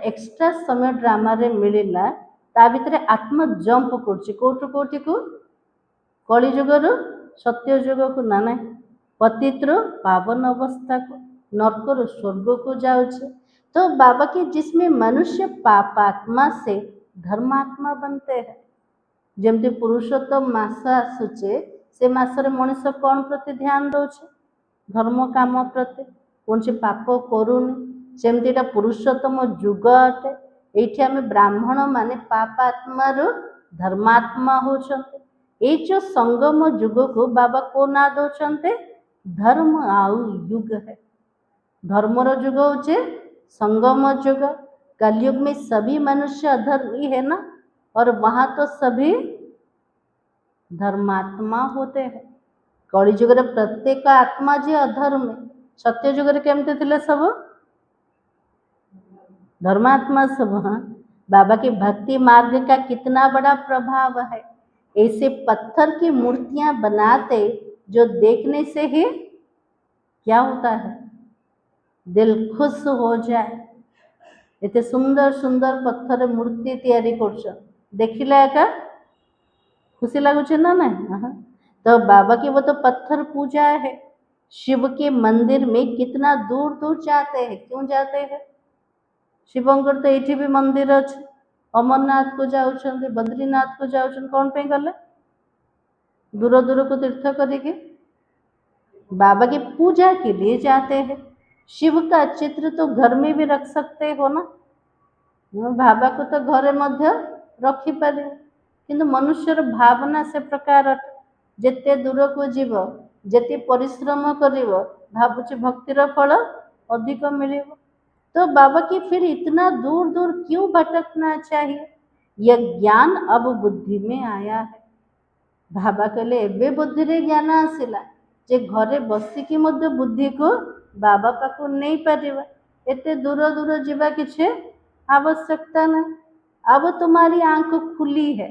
एक्स्ट्रा समय ड्रामा रे मिलला ता भितर आत्मा जंप करछि कोठु कोठी को कलिजुगर सत्यजुग को ना ना पतित्र पावन अवस्था को नरकर स्वर्ग को जाउछे तो बाबा के जिसमें मनुष्य पापात्मा से धर्मात्मा बनते हैं जमती पुरुषोत्तम मास आसुचे से मासरे मनुष कौन प्रति ध्यान दौचे धर्म काम प्रति कौन से पाप करूनी सेमतीटा पुरुषोत्तम जुग अटे ये आम ब्राह्मण माने पापात्मा धर्मात्मा होचंते ये जो संगम जुग को बाबा को ना दौरान धर्म आउ युग है धर्मर जुग होचे संगम युग कलयुग में सभी मनुष्य अधर्मी है ना और वहाँ तो सभी धर्मात्मा होते हैं कलिजुग प्रत्येक आत्मा जी अधर्म सत्य जुग केमती थे सब धर्मात्मा सब हाँ बाबा के भक्ति मार्ग का कितना बड़ा प्रभाव है ऐसे पत्थर की मूर्तियां बनाते जो देखने से ही क्या होता है दिल खुश हो जाए इतने सुंदर सुंदर पत्थर मूर्ति तैयारी कर देखिला का खुशी लगुच ना ना तो बाबा की वो तो पत्थर पूजा है शिव के मंदिर में कितना दूर दूर जाते हैं क्यों जाते हैं शिवंकर तो ये भी मंदिर अच्छे अमरनाथ को जाऊँ बद्रीनाथ को जाऊँ कौन पे गले दूर दूर को तीर्थ करेंगे, बाबा की पूजा के लिए जाते हैं। शिव का चित्र तो घर में भी रख सकते हो ना, बाबा को तो घरे मध्य रखिपारे, किंतु मनुष्यर भावना से प्रकार जेते दूर को जीव, जेते परिश्रम करिव, भावुची भक्तिर फल अधिक मिलिव। तो बाबा की फिर इतना दूर दूर क्यों भटकना चाहिए? यह ज्ञान अब बुद्धि में आया है। बाबा कहले एबे बुद्धि रे ज्ञान आसिला जे घरे बसिकी मध्य बुद्धि को बाबा पाखु नहीं पारिबा, एते दूर दूर जीवा किछि आवश्यकता नहीं। अब तुम्हारी आंख खुली है,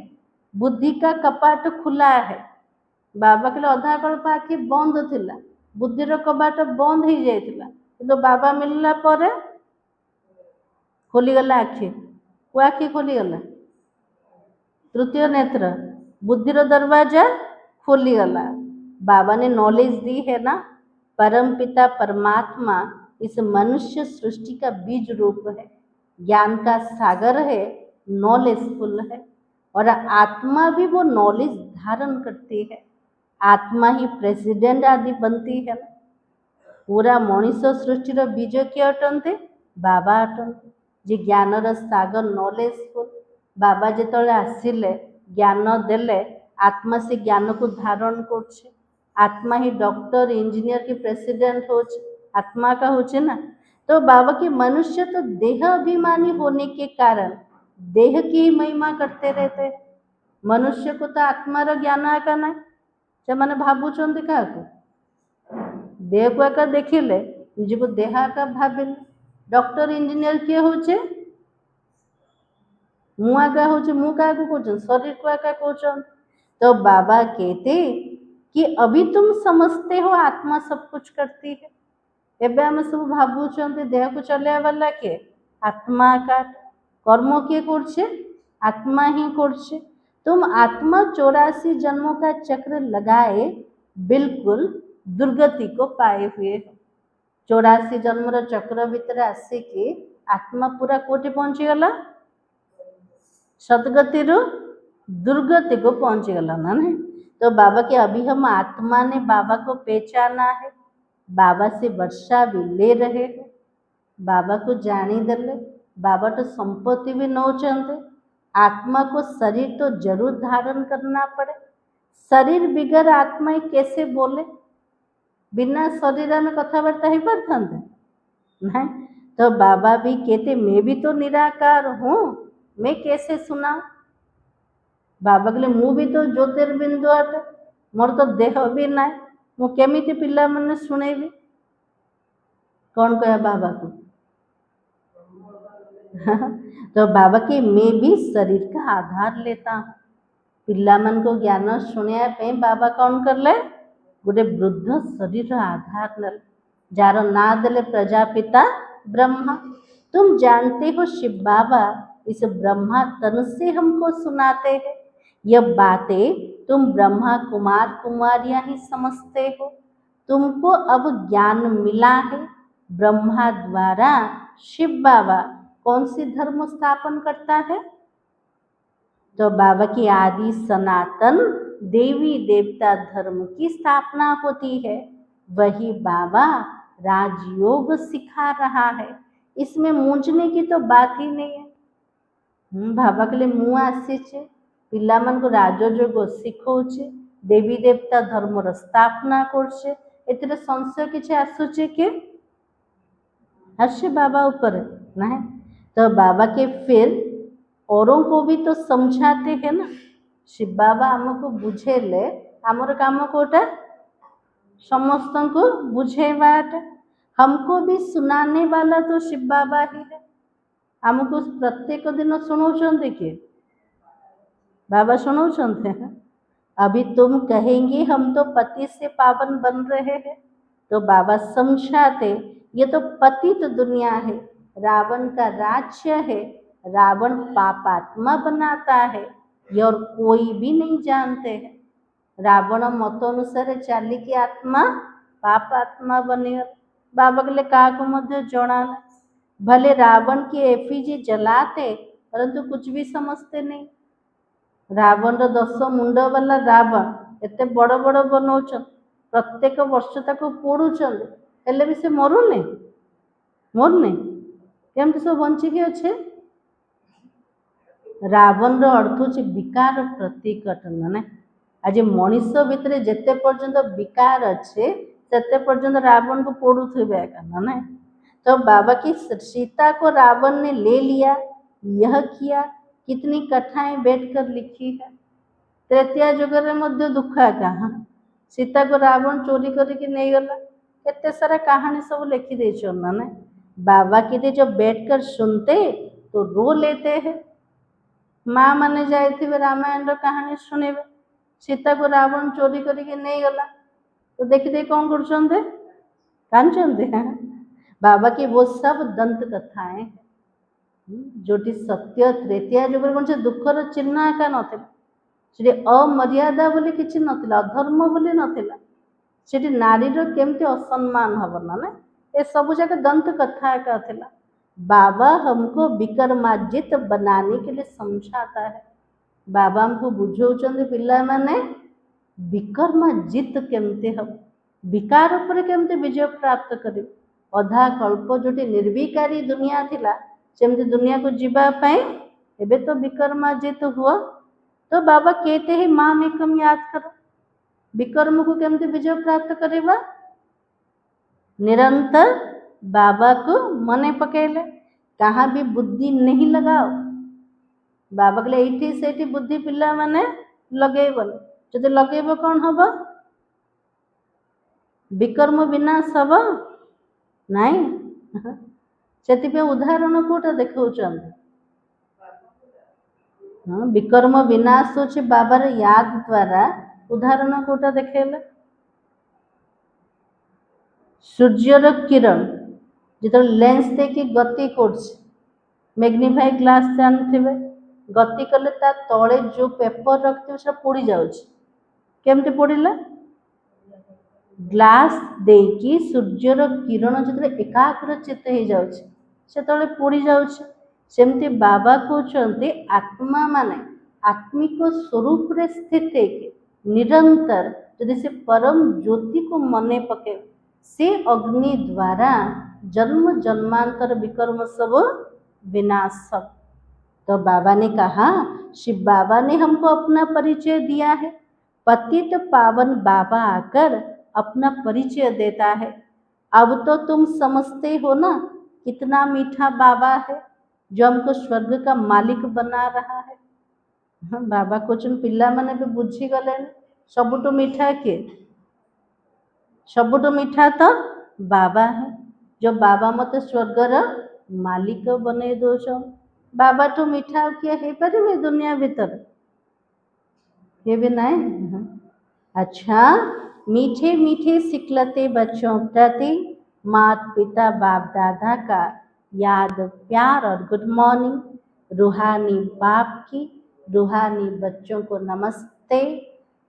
बुद्धि का कपाट खुला है। बाबा कहले अधा कल्प आखि बंद थिला, बुद्धिर कबाट बंद हो जाइथिला, किंतु बाबा मिलला परे खोलीगला आखि, को आखि खोलीगला तृतीय नेत्र, बुद्धिर दरवाजा खोलीगला। बाबा ने नॉलेज दी है ना, परम पिता परमात्मा इस मनुष्य सृष्टि का बीज रूप है, ज्ञान का सागर है, नॉलेजफुल है, और आत्मा भी वो नॉलेज धारण करती है। आत्मा ही प्रेसिडेंट आदि बनती है। पूरा मनीष सृष्टिर बीज किए अटंते? बाबा अटंते, जे ज्ञानर सागर नॉलेजफुल। बाबा जेतले आसिले ज्ञान देले, आत्मा से ज्ञान को धारण करछे। आत्मा ही डॉक्टर इंजीनियर की प्रेसिडेंट हो, आत्मा का होचे ना। तो बाबा की मनुष्य तो देह अभिमानी होने के कारण देह की ही महिमा करते रहते हैं। मनुष्य को तो आत्मार ज्ञान आका ना, से भावुंट क्या देह को आका देखिले निजको देह आका भाविले। डॉक्टर इंजीनियर किए होचे मुँह आका होचे, मुँह क्या कहते शरीर को आका कहते। तो बाबा कहते कि अभी तुम समझते हो आत्मा सब कुछ करती है, एबे आम सब भावुंट देह को चलैया वाला के आत्मा का, कर्म किए करछे आत्मा ही करछे। तुम आत्मा 84 जन्मों का चक्र लगाए बिल्कुल दुर्गति को पाए हुए हो। 84 जन्मर चक्र भितर आसिकी आत्मा पूरा कोटि पहुँची गला, सदगति रु दुर्गति को पहुँची गला ना। नहीं तो बाबा के अभी हम आत्मा ने बाबा को पहचाना है, बाबा से वर्षा भी ले रहे हैं, बाबा को जानी दले। बाबा तो संपत्ति भी नौचंते, आत्मा को शरीर तो जरूर धारण करना पड़े। शरीर बिगर आत्मा कैसे बोले? बिना शरीर में कथबार्ता ही पड़ता नहीं। तो बाबा भी कहते मैं भी तो निराकार हूँ, मैं कैसे सुनाऊं? बाबा कहले मु भी तो ज्योतिर्बिंदु अटे, मोर तो देह भी ना, मु केमिति पिला माने सुनेबी? कौन कहे बाबा को? तो बाबा के मैं भी शरीर का आधार लेता हूँ। पिला मन को ज्ञान शुणिया पे बाबा कौन कर ले? गोटे वृद्ध शरीर आधार ने, जार ना देले प्रजापिता ब्रह्मा। तुम जानते हो शिव बाबा इस ब्रह्मा तन से हमको सुनाते हैं। यह बातें तुम ब्रह्मा कुमार कुमारियां ही समझते हो। तुमको अब ज्ञान मिला है। ब्रह्मा द्वारा शिव बाबा कौन सी धर्म स्थापन करता है? तो बाबा की आदि सनातन देवी देवता धर्म की स्थापना होती है। वही बाबा राजयोग सिखा रहा है, इसमें मूंझने की तो बात ही नहीं है। बाबा के लिए मुँह आसीचे, पिला मन को राजयोग शिखौचे, देवी देवता धर्मर स्थापना करछे, एथिरे संशय किछि आसुचे के? आसे बाबा ऊपर नहीं। तो बाबा के फिर औरों को भी तो समझाते हैं ना। शिव बाबा आमको बुझेले, आमर काम कोटा समस्त को बुझेवाट, हमको भी सुनाने वाला तो शिव बाबा ही है। आमको प्रत्येक दिन सुनाउछन्ते कि बाबा सुनाउछन्ते हैं। अभी तुम कहेंगे हम तो पति से पावन बन रहे हैं, तो बाबा समझाते ये तो पतित दुनिया है, रावण का राज्य है, रावण पापात्मा बनाता है, ये और कोई भी नहीं जानते हैं। रावण मत अनुसार चालिकी आत्मा पापात्मा बने। बाबा के लिए का को मध्य जड़ा ना, भले रावण की एफिजी जलाते परंतु कुछ भी समझते नहीं। रावण 10 मुंड वाला रावण एते बड़ बड़ बनाउछन प्रत्येक वर्ष ताको पोड़ुछन हेले भी से मरुनी मरुनी केमती सब बंचिकी अच्छे रावण अर्थ हूँ विकार प्रतीक माने आज मनीष भितर जिते पर्यंत विकार अच्छे सेते पर्यंत रावण को पोड़ुथे माने तो बाबा की सीता को रावण ने ले लिया यह किया कितनी कथाएं बैठकर लिखी है तृतीय जुगर में दुख कहा सीता को रावण चोरी करके नहीं गला केते सारा कहानी सब लिखी दे माने बाबा की जब बैठकर सुनते तो रो लेते हैं माँ माने जाए रामायण कहानी शुणे सीता को रावण चोरी करके नहीं गला तो देखते कौन कर कांचनते बाबा की वो सब दंत कथाएं जोटी सत्य तृतीय जुगर कौन से दुखर चिन्ह एका नथिला सेठी अमर्यादा बोली किछि नथिला अधर्म बोली नथिला सेठी नारीर केमती असम्मान हब ना ये सब जाक दंत कथा एका थिला बाबा हमको विक्रमार्जित बनाने के लिए समझाता है बाबा हमको बुझाउछन्ति पिला माने विक्रमार्जित केमती हम विकार पर केमती विजय प्राप्त करिब अधा कल्प जोटी निर्विकारी दुनिया थिला सेमती दुनिया को जीवा पाए एबे तो विक्रमार्जित हुआ तो बाबा कहते हैं माँ में कम याद करो विक्रम को केमती विजय प्राप्त करिबा निरंतर बाबा को मने पकेले कहाँ भी बुद्धि नहीं लगाओ बाबा कहले एठी सेठी बुद्धि पिला माने लगेबन जदि लगेब कौन हब विक्रम विनाश हब नाई से उदाहरण कोटा देखौछन विक्रम विनाश होछि बाबार याद द्वारा उदाहरण कोटा देखेले सूर्यर किरण जो लेंस देखी गति कर मैग्निफाई ग्लास जानते गति कले ता तले जो पेपर रखते पोड़ी जाउछि केमती पोड़िला ग्लास देकी सूर्यर किरण जो एकाग्रचित हो जाउछि से तले पोड़ी जाउछि सेमती बाबा कहते आत्मा माने आत्मिक स्वरूप रे स्थित है निरंतर यदि से परम ज्योति को मने पके से अग्नि द्वारा जन्म जन्मांतर विकर्म सब विनाश सब तो बाबा ने कहा शिव बाबा ने हमको अपना परिचय दिया है पतित पावन बाबा आकर अपना परिचय देता है अब तो तुम समझते हो ना कितना मीठा बाबा है जो हमको स्वर्ग का मालिक बना रहा है बाबा को पिला माने भी बुझी गले सबुठु मीठा किए सबुठु मीठा तो बाबा है जो बाबा मत स्वर्गर मालिक बने दोष बाबा तो मीठा किए हो पारे दुनिया भीतर ये भी नहीं अच्छा मीठे मीठे सिखलते बच्चों प्रति माता पिता बाप दादा का याद प्यार और गुड मॉर्निंग रूहानी बाप की रूहानी बच्चों को नमस्ते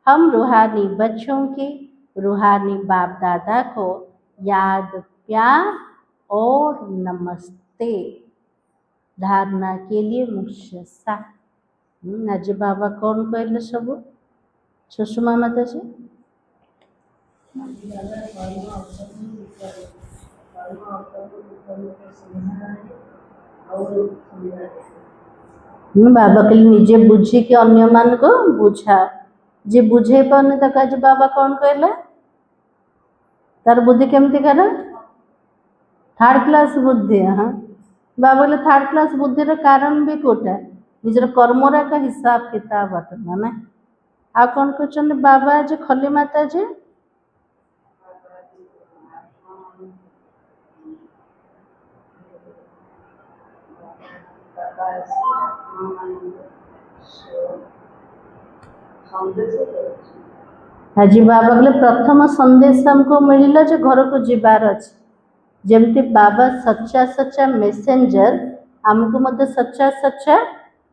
हम रूहानी बच्चों की रूहानी बाप दादा को याद प्यार और नमस्ते धारणा के लिए मुख्य सा आज बाबा कौन कहले सब सुषमा माता जी बाबा के निजे बुझी के अन्य मान को बुझा जे बुझे पाने तक आज बाबा कौन कहले तार बुद्धि केमती कर थर्ड क्लास बुद्धि हाँ बाबा बोले थर्ड क्लास बुद्धि कारण भी कोटा निजर कर्मरा का हिसाब किताब माने आ कौन कहते बाबा आज खली माता जी आज बाबा बोले प्रथम संदेश हमको मिलला जो घर को जीवार अच्छे जमती बाबा सच्चा सच्चा मेसेंजर आमको मध्य सच्चा सच्चा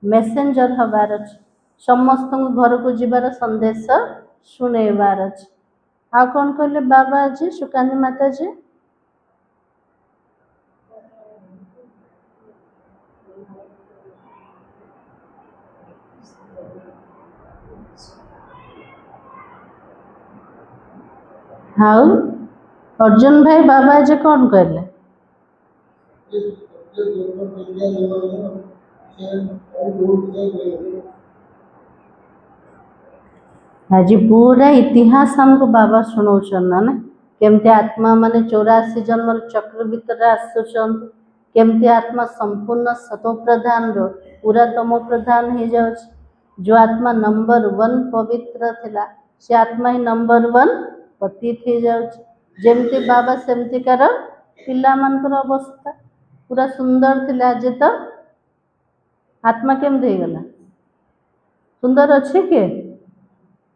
मेसेंजर हबार अच्छे समस्त घर को जीवार संदेश शुणेबार अच्छे आ कौन कहले बाबा जी सुकानी माता जी हाउ अर्जुन भाई बाबा जे कौन कहले आज पूरा इतिहास हमको बाबा शुणाउछन ना केमती आत्मा माने 84 जन्म चक्र भीतर आसुछन केमती आत्मा संपूर्ण सतो प्रधान रो पूरा तमो प्रधान हो जाउछ जो आत्मा नंबर 1 पवित्र थिला से आत्मा ही नंबर 1 पतित हो जाउछ जेमती बाबा सेमती कर पिला मानकर अवस्था पूरा सुंदर थिला जे तो आत्मा केमती हो गला सुंदर अच्छे के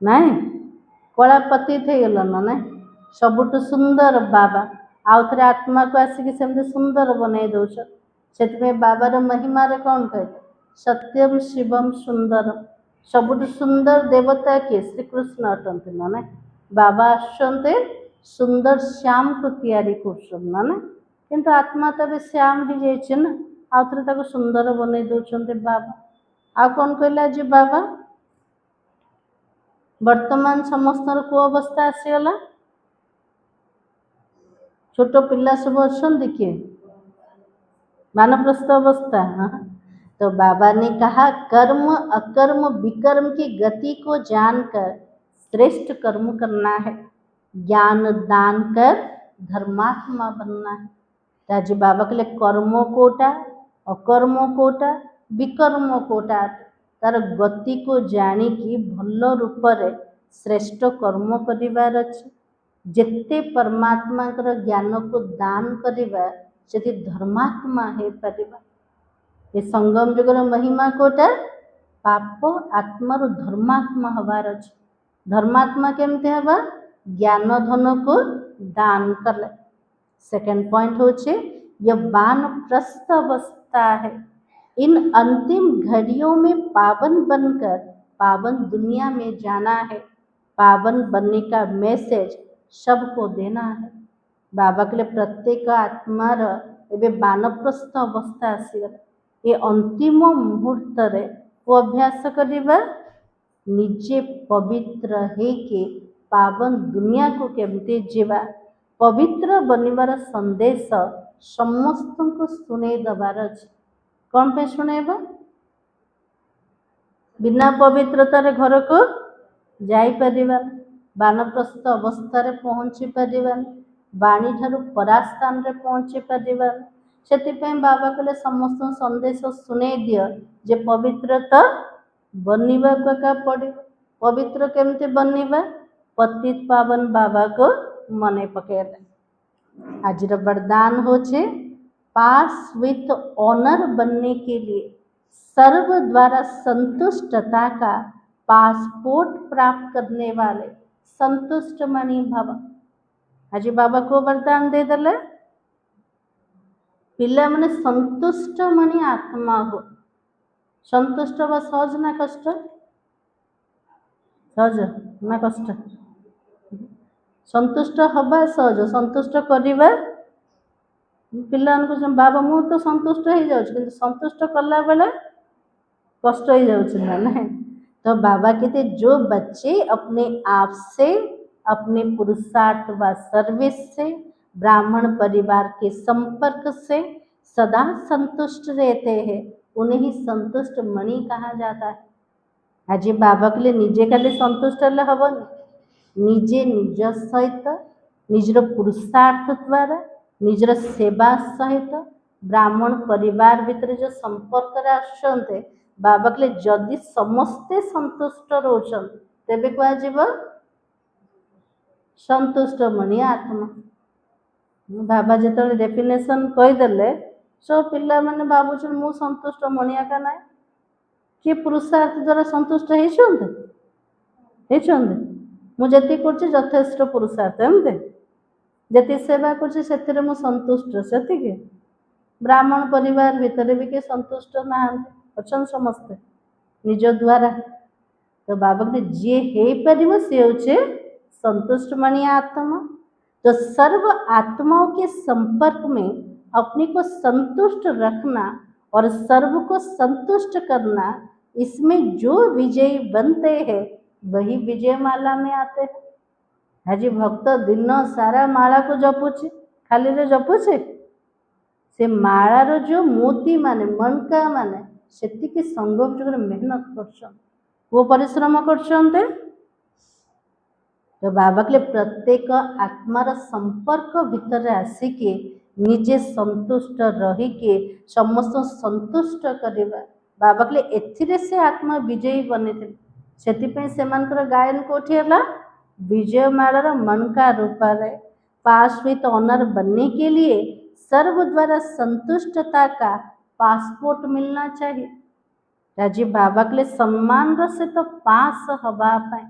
ନାଇଁ କଳା ପତିତ ହେଇଗଲା ନା ନାଇଁ ସବୁଠୁ ସୁନ୍ଦର ବାବା ଆଉ ଥରେ ଆତ୍ମାକୁ ଆସିକି ସେମିତି ସୁନ୍ଦର ବନେଇ ଦଉଛ ସେଥିପାଇଁ ବାବାର ମହିମାରେ କ'ଣ କହିଲେ ସତ୍ୟମ୍ ଶିବମ୍ ସୁନ୍ଦର ସବୁଠୁ ସୁନ୍ଦର ଦେବତା କିଏ ଶ୍ରୀକୃଷ୍ଣ ଅଟନ୍ତି ନା ନାଇଁ ବାବା ଆସୁଛନ୍ତି ସୁନ୍ଦର ଶ୍ୟାମକୁ ତିଆରି କରୁଛନ୍ତି ନା ନାଇଁ କିନ୍ତୁ ଆତ୍ମା ତ ଏବେ ଶ୍ୟାମ ହେଇଯାଇଛି ନା ଆଉ ଥରେ ତାକୁ ସୁନ୍ଦର ବନେଇ ଦଉଛନ୍ତି ବାବା ଆଉ କ'ଣ କହିଲେ ଆଜି ବାବା ବର୍ତ୍ତମାନ ସମସ୍ତଙ୍କର କୋଉ ଅବସ୍ଥା ଆସିଗଲା छोट पिला सब अच्छे किए वानप्रस्थ अवस्था तो बाबा ने कहा कर्म अकर्म विकर्म की गति को जानकर श्रेष्ठ कर्म करना है ज्ञान दान कर धर्मात्मा बनना है ताजी बाबा के लिए कर्मों कोटा अकर्मों कोटा विकर्मों कोटा तार गति को जानिकी भल रूप से श्रेष्ठ कर्म करिवार अछि जेते परमात्मा ज्ञान को दान करिबा सेति धर्मात्मा हे परिबा ये संगम जुगर महिमा कोटा पाप आत्मार धर्मात्मा हबार अछि धर्मात्मा केमते हबा ज्ञान धन को दान कले सेकंड पॉइंट होचे ये वानप्रस्थ अवस्था है इन अंतिम घड़ियों में पावन बनकर पावन दुनिया में जाना है पावन बनने का मैसेज सबको देना है बाबा के लिए प्रत्येक आत्मार एबे वानप्रस्थ अवस्था आसीगला ये अंतिम मुहूर्त रे वो अभ्यास करिबा निजे पवित्र है के पावन दुनिया को केमते जीवा पवित्र बनिबार संदेश समस्त को सुने दबार अछि कौन पे सुनेबा बिना पवित्रतार घर को जाई परिबा वानप्रस्थ अवस्था रे पहुँची परिबानी बाणी ठारू परास्थान रे पहुँची परिबानी सेतिपय बाबा कहले समस्त संदेश सुने दियो जे पवित्रता बनिबा का पड़े पवित्र केमते बनिबा पतित पावन बाबा को मने पकेले आज वरदान होचे पास विथ ऑनर बनने के लिए सर्व द्वारा संतुष्टता का पासपोर्ट प्राप्त करने वाले संतुष्ट मणि भव आज बाबा को वरदान दे दले पिला माने संतुष्ट मणि आत्मा हो संतुष्ट व सहज ना कष्ट सहज ना कष्ट संतुष्ट हवा सहज संतुष्ट करिबा पिला बाबा मु तो संतुष्ट हो जाऊँ संतुष्ट कला बेले कष्ट हो जाऊँ ना तो बाबा कहते जो बच्चे अपने आप से अपने पुरुषार्थ व सर्विस से ब्राह्मण परिवार के संपर्क से सदा संतुष्ट रहते हैं उन्हें ही संतुष्ट मणि कहा जाता है आज बाबा के लिए निजे खाली संतुष्ट हेल्ले हेनी निजे निज सहित निजर पुरुषार्थ द्वारा निजर सेवा सहित ब्राह्मण परिवार भितर जो संपर्क आसुचंते बाबा के लिए जदि समस्ते संतुष्ट रोचन तेबे कह संतुष्ट मणि आत्मा बाबा जो डेफिनेशन कहीदेले सब पिला माने भावुन मु संतुष्ट मणिया का ना किए पुरुषार्थ द्वारा संतुष्ट मुझे यथेष्ट पुरुषार्थ एमती जी सेवा कर संतुष्ट से ब्राह्मण परिवार भितर भी किए संतुष्ट ना अच्छा समस्ते निज द्वारा तो बाबा को जी हो पार सी हूँ संतुष्ट मणि आत्मा तो सर्व आत्माओं के संपर्क में अपने को संतुष्ट रखना और सर्व को संतुष्ट करना इसमें जो विजयी बनते हैं वही विजय माला में आते हैं आज भक्त दिन सारा माला को जपुचे, खाली रे जपुचे, से मालार जो मोती माने मनका माने सेतिकी संगम जो मेहनत कर वो परिश्रम कर। तो बाबा के प्रत्येक आत्मार संपर्क भितर आसिके निजे संतुष्ट रहीके समस्त संतुष्ट करवा बाबा के एथिरे से आत्मा विजयी बनी थे। सेतिपई सेमानकर गायन कोठी हला विजय मालार मनका रूपारे पास विथ ऑनर बनने के लिए सर्व द्वारा संतुष्टता का पासपोर्ट मिलना चाहिए। राजी बाबा के सम्मान से तो पास हवा पाए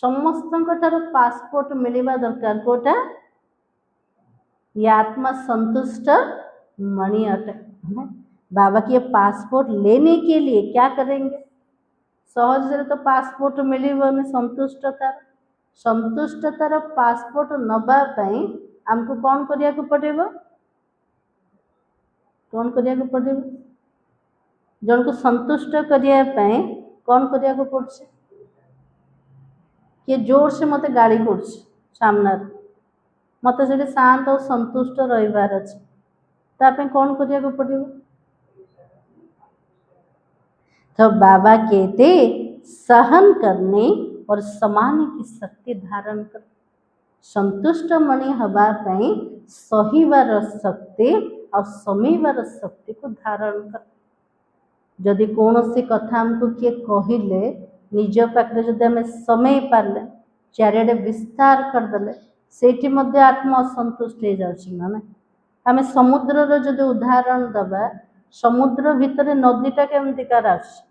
समस्त पासपोर्ट मिलवा दरकार कोटा ये आत्मा संतुष्ट मणि अटे। बाबा के पासपोर्ट लेने के लिए क्या करेंगे? सहज से तो पासपोर्ट मिलबनी संतुष्टतार पासपोर्ट नबा पई हमको कौन करिया को पड़ेबो? कौन करिया को पड़ेबो? जन को संतुष्ट करिया पई कौन करिया को पड़छे? किए जोर से मते गाड़ी करछ सामने मते से शांत और संतुष्ट रहिबार अछि तापे कौन करिया को पड़िबो? तो बाबा कहते सहन करने और समाने की शक्ति धारण कर संतुष्ट मणि हवा पई सहीबार शक्ति और समीबार शक्ति को धारण कर। जदि कौन सी कथा हमको किए कहले निज पाखे जदि आम समय पारे चारिड़े विस्तार करदे से आत्मा असंतुष्ट हो जाना ना। आम समुद्र जदि उदाहरण दबा समुद्र भितर नदीटा केमतिकार आस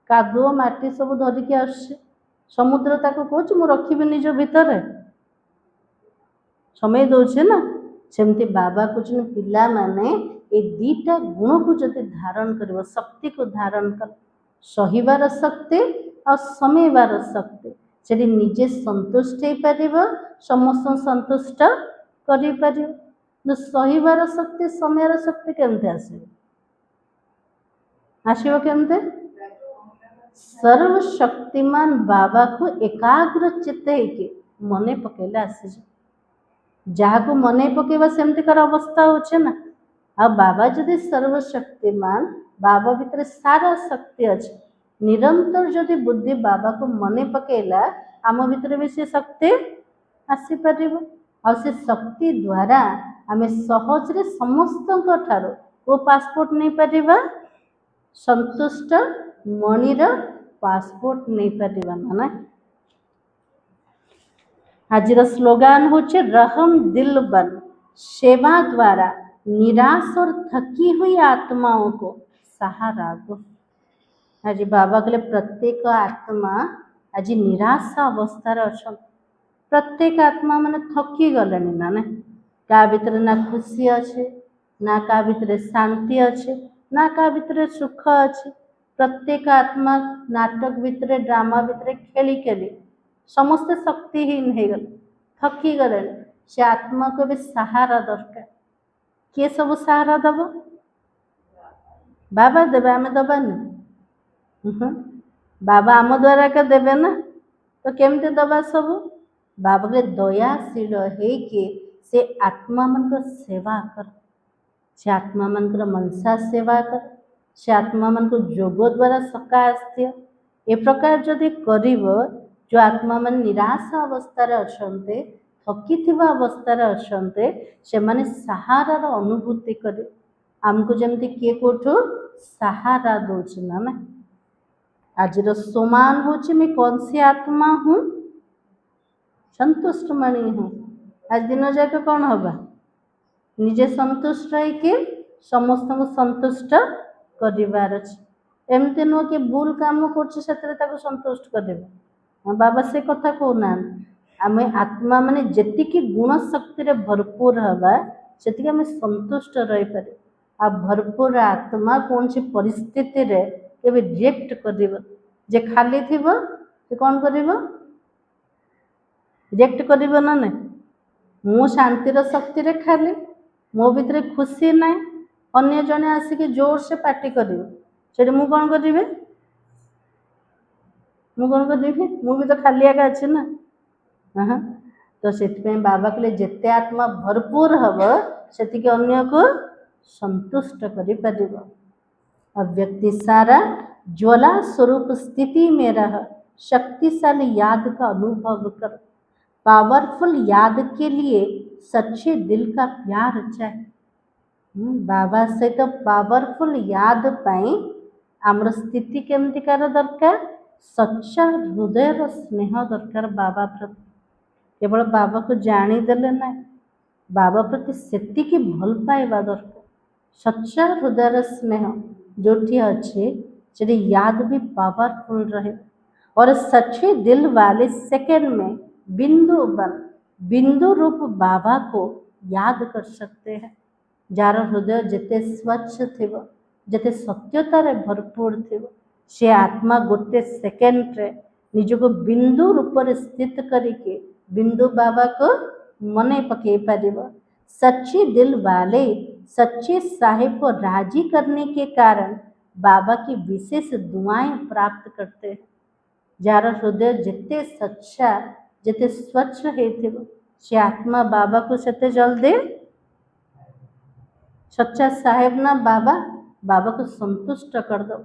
कादुओ माटी सब धरिकी आस समुद्र ताको कहूँ मु रखी निज भितर समय दौचे ना। सेमती बाबा कहते पिला माने ये दीटा गुण को जब धारण कर शक्ति को धारण कर सहीबार शक्ति और समयबार शक्ति से निजे संतुष्ट हो पार समस्त संतुष्ट कर सहीबार शक्ति समयर शक्ति केमती आसो केमती? सर्वशक्तिमान बाबा को एकाग्र चित्त मने पकेले आसी जहाँ को मने पकेबा सेमतिकार अवस्था होचे ना। आ बाबा जदि सर्वशक्तिमान बाबा भितर सारा शक्ति अच्छे निरंतर जदि बुद्धि बाबा को मने पकेला आम भितर भी से शक्ति आसी पार और से शक्ति द्वारा आम सहज रे समस्त ठारो वो पासपोर्ट नहीं पारिबा संतुष्ट मणिर पासपोर्ट नहीं पारिबा ना। आज स्लोगान होचे रहम दिल बन सेवा द्वारा निराश और थकी हुई आत्माओं को सहारा दो। आज बाबा कहले प्रत्येक आत्मा आज निराश अवस्था अच्छा प्रत्येक आत्मा माने थकी गले ना क्या भितर ना खुशी अच्छे ना क्या भितर शांति अच्छे ना क्या भितर सुख अच्छे। प्रत्येक आत्मा नाटक भितर ड्रामा भितर खेली खेली समस्त शक्तिहीन हो गले थकी गले से आत्मा को भी सहारा दरकार। किए सब सहारा दब? बाबा देवे आम दबानी बाबा आम द्वारा के देवे ना तो केमती दबा सब? बाबा के दयाशील है से आत्मा मन सेवा कर से आत्मा मन मनसा सेवा कर से आत्मा मन को जोग द्वारा सकास्त्य ए प्रकार जदि करिब जो आत्मा मन निराश अवस्था अच्छे थकी थिबा अवस्था अच्छे से माने सहारार अनुभूति करे आमको जमती किए कोठो सहारा दौचे ना। आज समान होचे मैं कौन सी आत्मा हूँ? संतुष्ट मणि हूँ। आज दिन जाके कौन हवा निजे संतुष्ट रही के समस्त को संतुष्ट करिवार अछि एमती नुह कि भूल काम करछे सेतरे ताको संतुष्ट करिबा। बाबा से कथा कहना आम आत्मा माने जेतिकी गुण शक्ति रे भरपूर हवा सेतिकी आम संतुष्ट रही पारे। आ भरपूर आत्मा कौन सी परिस्थिति रे केबे रिएक्ट करिबो जे खाली थिबो से कौन करिबो रिएक्ट करिबो ना नहीं। मु शांतिर शक्ति रे खाली मो भितर खुशी ना अन्य जने आसिक जोर से पार्टी करिबो से मु कौन करिबे मु कौन करिबे मु भी तो खाली आगे अच्छे ना। हाँ तो से बाबा कहले जेते आत्मा भरपूर हम से अन्य को संतुष्ट कर अब व्यक्ति सारा ज्वाला स्वरूप स्थिति में रह शक्तिशाली याद का अनुभव कर। पावरफुल याद के लिए सच्चे दिल का प्यार चाहिए। बाबा सहित पावरफुल याद पाई आमर स्थिति केमतिकार दरकार सच्चा हृदय स्नेह दरकार बाबा प्रति। केवल बाबा को जाणीदेले ना बाबा प्रति सेतिकी भल पाइबा दरकार। सच्चा हृदय स्नेह जोठी अच्छे से याद भी पावरफुल रहे और सच्चे दिल वाले सेकंड में बिंदु रूप बाबा को याद कर सकते हैं। जार हृदय जिते स्वच्छ थिव जिते सत्यतार भरपूर थिव से आत्मा गोटे सेकेंड रे निजको बिंदु रूप स्थित करके बिंदु बाबा को मने पकई पार। सच्चे दिल वाले सच्चे साहिब को राजी करने के कारण बाबा की विशेष दुआएं प्राप्त करते हैं। जार हृदय जिते सच्चा जिते स्वच्छ है से आत्मा बाबा को सेते जल्दी सच्चा साहेब ना बाबा को संतुष्ट कर दो।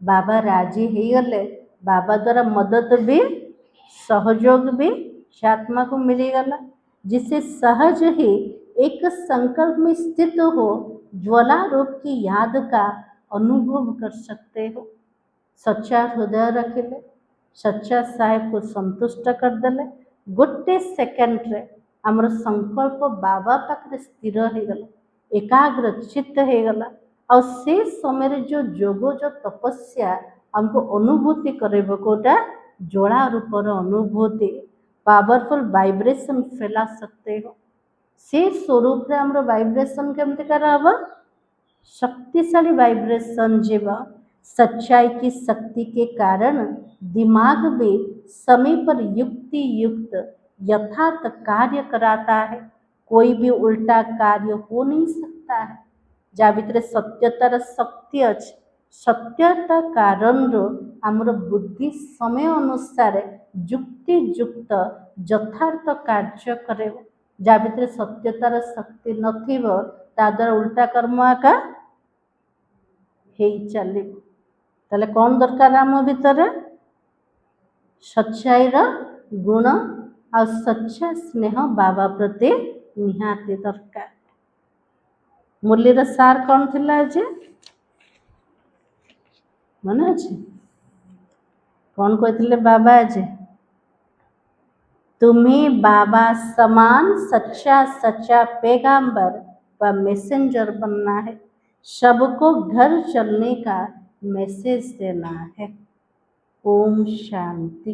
बाबा राजी हो गले बाबा द्वारा मदद भी सहयोग भी से आत्मा को मिलीगला जिससे सहज ही एक संकल्प में स्थित हो ज्वाला रूप की याद का अनुभव कर सकते हो। सच्चा हृदय रखिले सच्चा साहेब को संतुष्ट कर देले गोटे सेकेंड रे आमर संकल्प बाबा पाखे स्थिर हो गला एकाग्र चित्त हो गला और से समय जो जोग जो तपस्या हमको अनुभूति करेबो कोटा ज्वाला रूपर अनुभूति पावरफुल वाइब्रेशन फैला सकते हो। से स्वरूप रे हमरो वाइब्रेशन केमते कराबो शक्तिशाली वाइब्रेशन जीवा सच्चाई की शक्ति के कारण दिमाग भी समय पर युक्ति युक्त यथार्थ कार्य कराता है। कोई भी उल्टा कार्य हो नहीं सकता है। जा भितर सत्यतार शक्ति अच्छे सत्यता कारण आमर बुद्धि समय अनुसार युक्ति युक्त यथार्थ कार्य करे। जा भितर सत्यतार शक्ति नथिबो ता द्वारा उल्टा कर्म आका चलो ताले कौन दरकार आम भितर सच्चाईर गुण आ सच्चा स्नेह बाबा प्रति निहाती दरकार। मुरलीर सार कौन थिला जे मन अच्छे कौन कहते बाबा जे तुम्हें बाबा समान सच्चा सच्चा पैगंबर व मैसेंजर बनना है। सबको घर चलने का मैसेज देना है। ओम शांति।